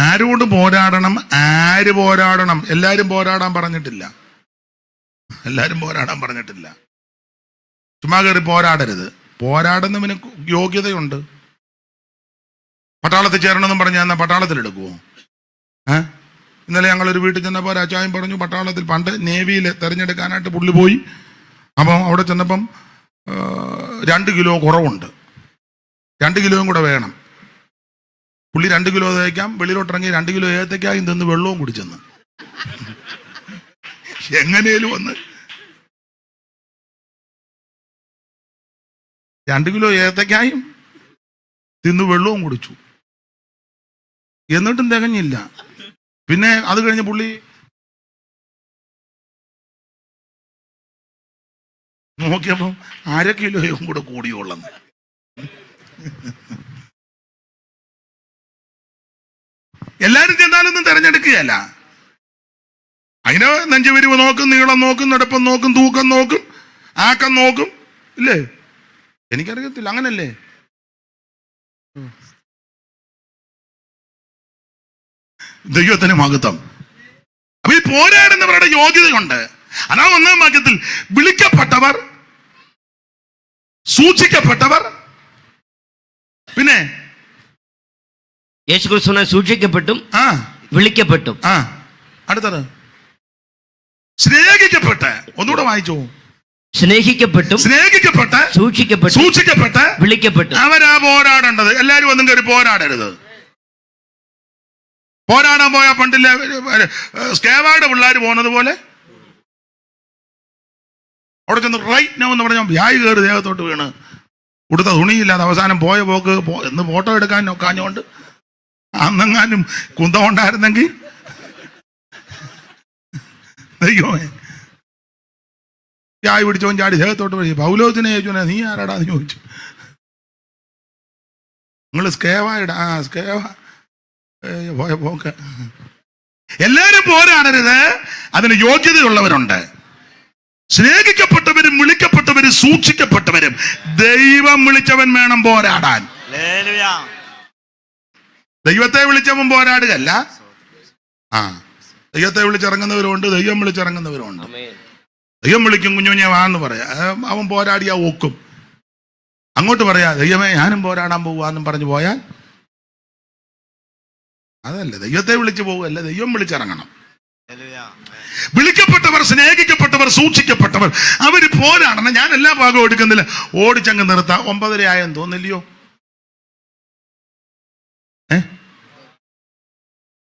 ആരോട് പോരാടണം? ആര് പോരാടണം? എല്ലാരും പോരാടാൻ പറഞ്ഞിട്ടില്ല. എല്ലാരും പോരാടാൻ പറഞ്ഞിട്ടില്ല. ചുമ്മാ കയറി പോരാടരുത്. പോരാടുന്നവന് യോഗ്യതയുണ്ട്. പട്ടാളത്തിൽ ചേരണമെന്നും പറഞ്ഞാൽ എന്നാ പട്ടാളത്തിൽ എടുക്കുവോ? ഇന്നലെ ഞങ്ങളൊരു വീട്ടിൽ ചെന്നപ്പോൾ രാജായും പറഞ്ഞു, പട്ടാളത്തിൽ പണ്ട് നേവിയിൽ തെരഞ്ഞെടുക്കാനായിട്ട് പുള്ളി പോയി. അപ്പം അവിടെ ചെന്നപ്പം 2 കിലോ കുറവുണ്ട്, 2 കിലോയും കൂടെ വേണം. പുള്ളി 2 കിലോ തേക്കാം, വെളിയിലോട്ടിറങ്ങി 2 കിലോ ഏത്തക്കായും തിന്ന് വെള്ളവും കുടിച്ചെന്ന്. എങ്ങനെയും വന്ന് 2 കിലോ ഏത്തക്കായും തിന്ന് വെള്ളവും കുടിച്ചു. എന്നിട്ടും തികഞ്ഞില്ല. പിന്നെ അത് കഴിഞ്ഞ് പുള്ളി നോക്കിയപ്പം 1/2 കിലോയും കൂടെ കൂടിയുള്ളന്ന്. എല്ലാരും ചെന്നാലൊന്നും തെരഞ്ഞെടുക്കുകയല്ല. അതിന് നെഞ്ചുവിരിവ് നോക്കും, നീളം നോക്കും, നടപ്പം നോക്കും, തൂക്കം നോക്കും, ആക്കം നോക്കും. ഇല്ലേ? എനിക്കറിയത്തില്ല, അങ്ങനല്ലേ? ദൈവത്തിന് മഹത്വം. അപ്പൊ ഈ പോരാടുന്നവരുടെ യോഗ്യതയുണ്ട്. അതാ 1-ാം വാക്യത്തിൽ വിളിക്കപ്പെട്ടവർ, സൂക്ഷിക്കപ്പെട്ടവർ, പിന്നെ യേശുക്രിസ്തുവിനെ സൂക്ഷിക്കപ്പെട്ടും വിളിക്കപ്പെട്ടും. അടുത്തത് സ്നേഹിക്കപ്പെട്ട്. ഒന്നുകൂടെ വായിച്ചോ. സ്നേഹിക്കപ്പെട്ടും സ്നേഹിക്കപ്പെട്ട് സൂക്ഷിക്കപ്പെട്ട് വിളിക്കപ്പെട്ടു. അവരാ പോരാടേണ്ടത്. എല്ലാരും ഒന്നും കയറി പോരാടരുത്. പോരാടാൻ പോയാൽ പണ്ടില്ല സ്കേവായുടെ പിള്ളേർ പോകുന്നത് പോലെ അവിടെ ചെന്ന് റൈറ്റ് നോ എന്ന് പറഞ്ഞാൽ വ്യായി കയറി ദേഹത്തോട്ട് വീണ് ഉടുത്ത തുണിയില്ലാതെ അവസാനം പോയ പോക്ക് എന്ന് ഫോട്ടോ എടുക്കാൻ നോക്കാഞ്ഞോണ്ട് അന്നെങ്ങാനും കുന്തം ഉണ്ടായിരുന്നെങ്കിൽ ദൈവമേ, വ്യായി പിടിച്ചവൻ ചാടി ദേഹത്തോട്ട് പോയി. പൗലോസിനെ ചോദിച്ചു, നീ ആരാടാന്ന് ചോദിച്ചു. നിങ്ങൾ സ്കേവായിടാ. സ്കേവ പോയ പോക്ക്. എല്ലാരും പോരാടരുത്. അതിന് യോഗ്യതയുള്ളവരുണ്ട്. സ്നേഹിക്കപ്പെട്ടവരും വിളിക്കപ്പെട്ടവരും സൂക്ഷിക്കപ്പെട്ടവരും. ദൈവം വിളിച്ചവൻ വേണം പോരാടാൻ. ഹല്ലേലൂയ. ദൈവത്തെ വിളിച്ചവൻ പോരാടുകയല്ല. ദൈവത്തെ വിളിച്ചിറങ്ങുന്നവരുണ്ട്, ദൈവം വിളിച്ചിറങ്ങുന്നവരുണ്ട്. ദൈവം വിളിക്കും, കുഞ്ഞുഞ്ഞെ വാന്ന് പറയാ, അവൻ പോരാടിയാ ഒക്കും. അങ്ങോട്ട് പറയാ, ദൈവമേ ഞാനും പോരാടാൻ പോവാന്നും പറഞ്ഞു പോയാൽ അതല്ല. ദൈവത്തെ വിളിച്ചു പോകുമല്ല, ദൈവം വിളിച്ചിറങ്ങണം. വിളിക്കപ്പെട്ടവർ, സ്നേഹിക്കപ്പെട്ടവർ, സൂക്ഷിക്കപ്പെട്ടവർ, അവര് പോരാടണം. ഞാൻ എല്ലാ ഭാഗവും എടുക്കുന്നില്ല, ഓടിച്ചങ്ങ് നിർത്താം. 9:30 ആയെന്ന് തോന്നില്ലയോ?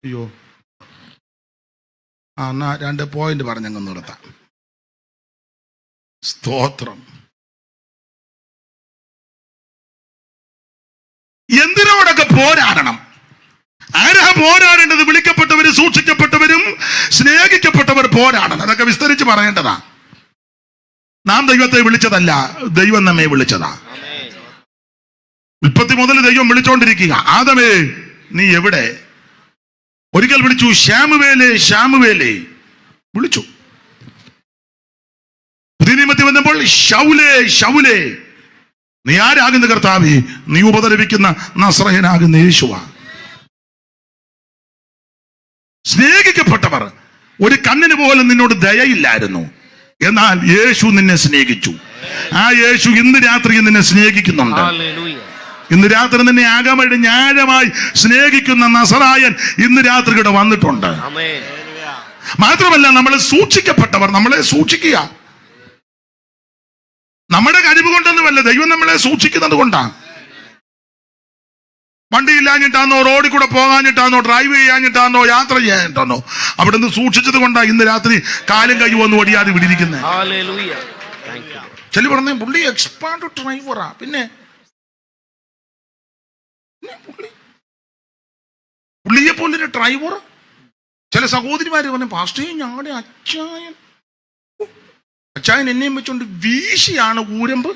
അയ്യോ, എന്നാ 2 പോയിന്റ് പറഞ്ഞങ്ങ് നിർത്താം. സ്തോത്രം. എന്തിനോടൊക്കെ പോരാടണം? ആരാ പോരാടേണ്ടത്? വിളിക്കപ്പെട്ടവരും സൂക്ഷിക്കപ്പെട്ടവരും സ്നേഹിക്കപ്പെട്ടവർ പോരാടണം. അതൊക്കെ വിസ്തരിച്ച് പറയേണ്ടതാ. നാം ദൈവത്തെ വിളിച്ചതല്ല, ദൈവം നമ്മെ വിളിച്ചതാ. ഉൽപ്പത്തി മുതൽ ദൈവം വിളിച്ചോണ്ടിരിക്കുക. ആദമേ നീ എവിടെ? ഒരിക്കൽ വിളിച്ചു, ശാമുവേലേ ശാമുവേലേ വിളിച്ചു. പുതിയ നിയമത്തിൽ വന്നപ്പോൾ ശൗലേ ശൗലേ നീ ആരാകുന്ന കർത്താവേ? നീ ഉപദ്രവിക്കുന്ന നസ്രയനാകുന്ന യേശുവ. സ്നേഹിക്കപ്പെട്ടവർ. ഒരു കണ്ണിന് പോലും നിന്നോട് ദയയില്ലായിരുന്നു, എന്നാൽ യേശു നിന്നെ സ്നേഹിച്ചു. ആ യേശു ഇന്ന് രാത്രി നിന്നെ സ്നേഹിക്കുന്നുണ്ട്. ഇന്ന് രാത്രി നിന്നെ ആകമഴി ഞാഴമായി സ്നേഹിക്കുന്ന നസറായൻ ഇന്ന് രാത്രി ഇവിടെ വന്നിട്ടുണ്ട്. മാത്രമല്ല, നമ്മളെ സൂക്ഷിക്കപ്പെട്ടവർ. നമ്മളെ സൂക്ഷിക്കുക നമ്മുടെ കഴിവ് കൊണ്ടൊന്നുമല്ല, ദൈവം നമ്മളെ സൂക്ഷിക്കുന്നത് കൊണ്ടാണ്. വണ്ടി ഇല്ലാഞ്ഞിട്ടാന്നോ, റോഡിൽ കൂടെ പോകാഞ്ഞിട്ടാന്നോ, ഡ്രൈവ് ചെയ്യാഞ്ഞിട്ടാന്നോ, യാത്ര ചെയ്യാഞ്ഞിട്ടാന്നോ, അവിടെ നിന്ന് സൂക്ഷിച്ചത് കൊണ്ടാണ് ഇന്ന് രാത്രി കാലും കൈ വന്ന് ഓടിയാതെ വിടിയിരിക്കുന്നത്. ചെല്ലു പറഞ്ഞ പുള്ളി എക്സ്പേർട്ട് ഡ്രൈവറാ. പിന്നെ പുള്ളിയെ പോലൊരു ഡ്രൈവർ. ചില സഹോദരിമാര് പറഞ്ഞു, പാസ്റ്റേ ഞങ്ങളുടെ അച്ചായൻ എന്നെയും വെച്ചോണ്ട് വീശിയാണ് ഊരമ്പ്.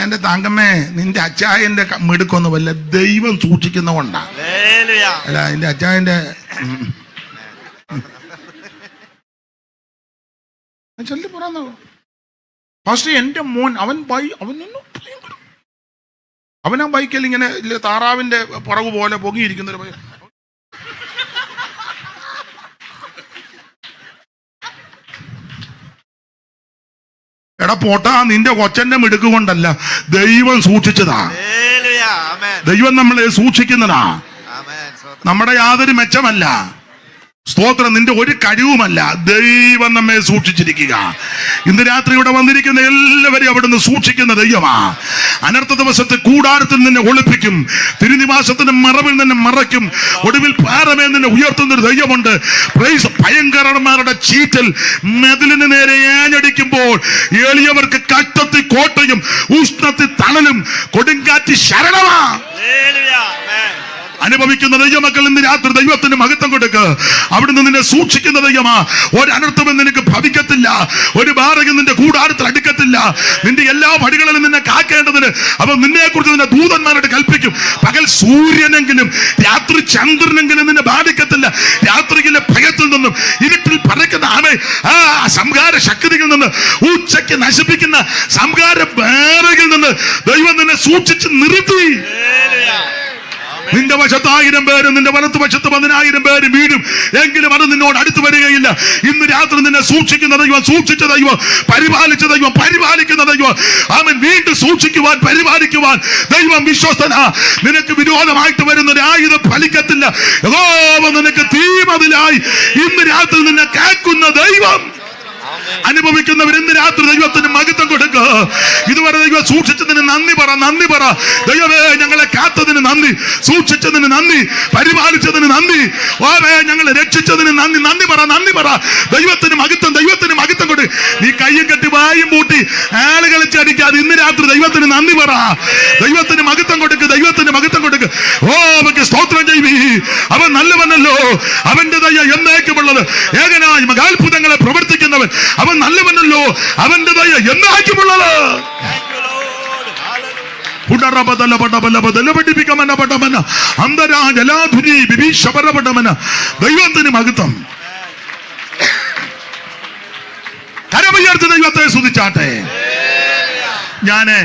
എന്റെ തങ്കമ്മേ, നിന്റെ അച്ചായന്റെ മിടുക്കൊന്നും വല്ല ദൈവം സൂക്ഷിക്കുന്ന കൊണ്ടാ. അല്ല, എന്റെ അച്ചായന്റെ ചൊല്ലി പറയാ പാസ്റ്റേ, എന്റെ മോൻ അവൻ ആ ബൈക്കിൽ ഇങ്ങനെ താറാവിന്റെ പുറകു പോലെ പൊങ്ങിയിരിക്കുന്നൊരു ബൈക്ക്. എടാ പോട്ടാ, നിന്റെ കൊച്ചന്റെ മിടുക്ക് കൊണ്ടല്ല, ദൈവം സൂക്ഷിച്ചതാ. ദൈവം നമ്മളെ സൂക്ഷിക്കുന്നതാ. നമ്മുടെ യാതൊരു മെച്ചമല്ല. സ്തോത്രം. നിന്റെ ഒരു കഴിവുമല്ല, ദൈവം നമ്മെ സൂക്ഷിച്ചിരിക്കുക. ഇന്ന് രാത്രി ഇവിടെ വന്നിരിക്കുന്ന എല്ലാവരെയും അവിടുന്ന് സൂക്ഷിക്കുന്ന ദൈവമാ. അനർത്ഥ ദിവസത്തെ കൂടാരത്തിൽ നിന്നെ ഒളിപ്പിക്കും, തിരുനിവാസത്തിന്റെ മറവിൽ നിന്നെ മറയ്ക്കും, ഒടുവിൽ പാറമേൽ നിന്നെ ഉയർത്തുന്ന ഒരു ദൈവമുണ്ട്. ഭയങ്കരന്മാരുടെ ചീറ്റൽ മതിലിന് നേരെ ഏഞ്ഞടിക്കുമ്പോൾ എളിയവർക്ക് കറ്റത്തി കോട്ടയും ഉഷ്ണത്തിൽ തണലും കൊടുങ്കാറ്റ് ശരണമാ. അനുഭവിക്കുന്ന ദൈവമക്കൾ ഇന്ന് രാത്രി ദൈവത്തിന് മഹത്വം കൊടുക്ക്. അവിടുന്ന് നിന്നെ സൂക്ഷിക്കുന്ന ദൈവമാ. ഒരു അനർത്ഥവും നിനക്ക് ഭവിക്കത്തില്ല, ഒരു ബാധകം നിന്റെ കൂടാരത്തിൽ അടുക്കത്തില്ല. നിന്റെ എല്ലാ പടികളിലും നിന്നെ കാക്കേണ്ടതിന് അവൻ നിന്നെ കുറിച്ച് നിന്റെ ദൂതന്മാരോട് കൽപ്പിക്കും. പകൽ സൂര്യനെങ്കിലും രാത്രി ചന്ദ്രനെങ്കിലും നിന്നെ ബാധിക്കത്തില്ല. രാത്രിയിലെ ഭയത്തിൽ നിന്നും ഇരുട്ടിൽ പറക്കുന്ന സംഹാര ശക്തിയിൽ നിന്ന്, ഉച്ചയ്ക്ക് നശിപ്പിക്കുന്ന സംഹാര ബാധയിൽ നിന്ന് ദൈവം നിന്നെ സൂക്ഷിച്ച് നിർത്തി. നിന്റെ വശത്ത് 1000 പേരും നിന്റെ വലത്ത് വശത്ത് 10,000 പേരും വീഴും, എങ്കിലും അത് നിന്നോട് അടുത്ത് വരികയില്ല. ഇന്ന് രാത്രി നിന്നെ സൂക്ഷിക്കുന്ന ദൈവം, സൂക്ഷിച്ച ദൈവം, പരിപാലിച്ച ദൈവം, പരിപാലിക്കുന്ന ദൈവം. അവൻ വീണ്ടും സൂക്ഷിക്കുവാൻ, പരിപാലിക്കുവാൻ ദൈവം വിശ്വസ്തനാ. നിനക്ക് വിരോധമായിട്ട് വരുന്ന ഒരു ആയുധം ഫലിക്കത്തില്ല. നിനക്ക് തീമതിലായി ഇന്ന് രാത്രി നിന്നെ കാക്കുന്ന ദൈവം. അനുഭവിക്കുന്നവർ ഇന്ന് രാത്രി ദൈവത്തിന് മഹത്വം കൊടുക്കുക. ഇതുവരെ ദൈവം സൂക്ഷിച്ചതിന് നന്ദി പറ, നന്ദി പറ. ദൈവമേ, ഞങ്ങളെ കാത്തതിന് നന്ദി, സൂക്ഷിച്ചതിന് നന്ദി, പരിപാലിച്ചതിന് നന്ദി, ഞങ്ങളെ രക്ഷിച്ചതിന് നന്ദി. നന്ദി പറ, നന്ദി പറ. ദൈവത്തിന് മഹത്വം, ദൈവത്തിന് മഹത്വം കൊടു. നീ കയ്യും കെട്ടി വായും പൂട്ടി ആളുകളെ ചടിക്കാതെ ഇന്ന് രാത്രി ദൈവത്തിന് നന്ദി പറ. ദൈവത്തിന് മഹത്വം കൊടുക്ക്, ദൈവത്തിന് മഹത്വം കൊടുക്ക്. അവക്ക് സ്തോത്രം ചെയ്വി. അവൻ നല്ലവനല്ലോ, അവന്റെ ദയ എന്നേക്കുമുള്ളത്. ഏകനായി മഹാത്ഭുതങ്ങളെ പ്രവർത്തിക്കുന്നവൻ അവൻ നല്ലവനല്ലോ, അവന്റെ ദയ എന്നേക്കുമുള്ളത്. ദൈവത്തിന് മഹത്വം. കരമുയർത്തി ദൈവത്തെ സ്തുതിച്ചാട്ടെ. ഞാന്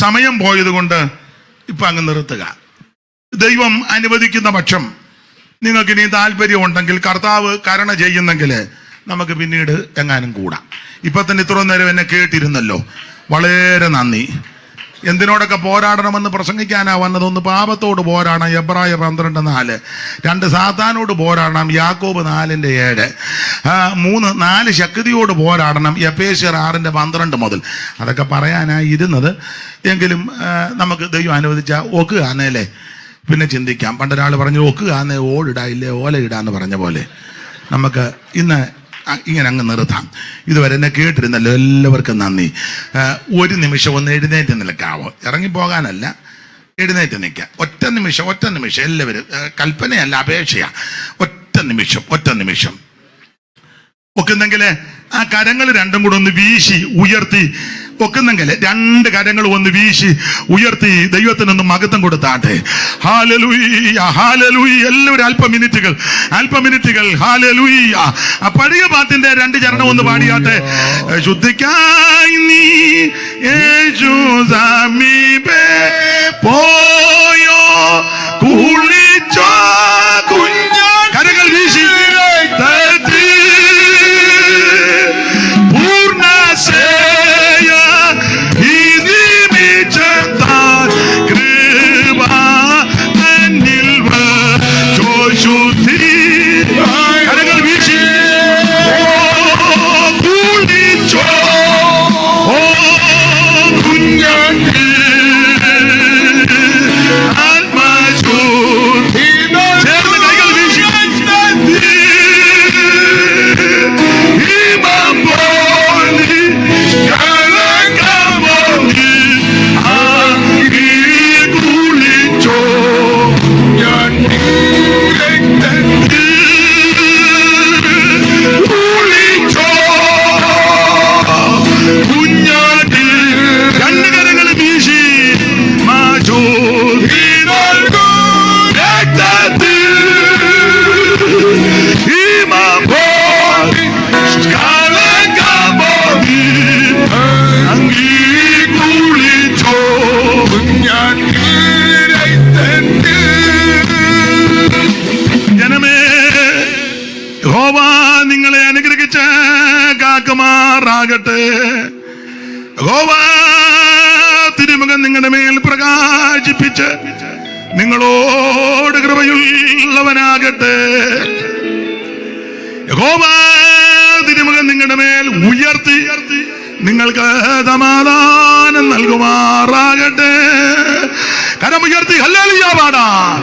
സമയം പോയത് കൊണ്ട് ഇപ്പൊ അങ്ങ് നിർത്തുക. ദൈവം അനുവദിക്കുന്ന പക്ഷം നിങ്ങൾക്ക് ഇനി താല്പര്യം ഉണ്ടെങ്കിൽ, കർത്താവ് കരുണ ചെയ്യുന്നെങ്കിൽ നമുക്ക് പിന്നീട് എങ്ങാനും കൂടാം. ഇപ്പൊ തന്നെ ഇത്ര നേരം എന്നെ കേട്ടിരുന്നല്ലോ, വളരെ നന്ദി. എന്തിനോടൊക്കെ പോരാടണമെന്ന് പ്രസംഗിക്കാനാ വന്നത്? ഒന്ന് പാപത്തോട് പോരാടണം, എബ്രായ 12:4. 2 സാത്താനോട് പോരാടണം, യാക്കോബ് 4:7. 3 4 ശക്തിയോട് പോരാടണം, എഫേസ്യർ 6:12 മുതൽ. അതൊക്കെ പറയാനാ ഇരുന്നത്. എങ്കിലും നമുക്ക് ദൈവം അനുവദിച്ച ഒക്കുകയാന്നേലേ പിന്നെ ചിന്തിക്കാം. പണ്ടൊരാൾ പറഞ്ഞു, ഒക്കുകയാന്നേ ഓടിടായില്ലേ ഓല ഇടാന്ന് പറഞ്ഞ പോലെ നമുക്ക് ഇന്ന് ഇങ്ങനെ അങ്ങ് നിർത്താം. ഇതുവരെ എന്നെ കേട്ടിരുന്നല്ലോ, എല്ലാവർക്കും നന്ദി. ഒരു നിമിഷം ഒന്ന് എഴുന്നേറ്റ് നിൽക്കാവോ? ഇറങ്ങിപ്പോകാനല്ല, എഴുന്നേറ്റ് നിൽക്കാം. ഒറ്റ നിമിഷം എല്ലാവരും. കൽപ്പനയല്ല, അപേക്ഷയാ. ഒറ്റ നിമിഷം ഒക്കുന്നെങ്കിൽ ആ കരങ്ങൾ രണ്ടും കൂടെ ഒന്ന് വീശി ഉയർത്തി, ഒക്കുന്നെങ്കിൽ 2 കരങ്ങൾ ഒന്ന് വീശി ഉയർത്തി ദൈവത്തിനൊന്ന് മഹത്വം കൊടുത്താട്ടെ. Hallelujah, hallelujah. എല്ലാവരും അല്പ മിനിറ്റുകൾ ഹല്ലേലൂയ. ആ പഴയ പാട്ടിന്റെ 2 ചരണം ഒന്ന് പാടിയാട്ടെ. ശുദ്ധിക്കായി നീ യേശു സമീപേ പോയോ, കുളിച്ചോ കുഞ്ഞാ. കരങ്ങൾ വീശി Yeah. നിങ്ങളുടെ മേൽ പ്രകാശിപ്പിച്ച് നിങ്ങളോട് കൃപയുള്ളവനാകട്ടെ. യഹോവ തിരുമുഖം നിങ്ങളുടെ മേൽ ഉയർത്തി നിങ്ങൾക്ക് സമാധാനം നൽകുമാറാകട്ടെ. കരമുയർത്തി ഹല്ലേലൂയ പാടാം.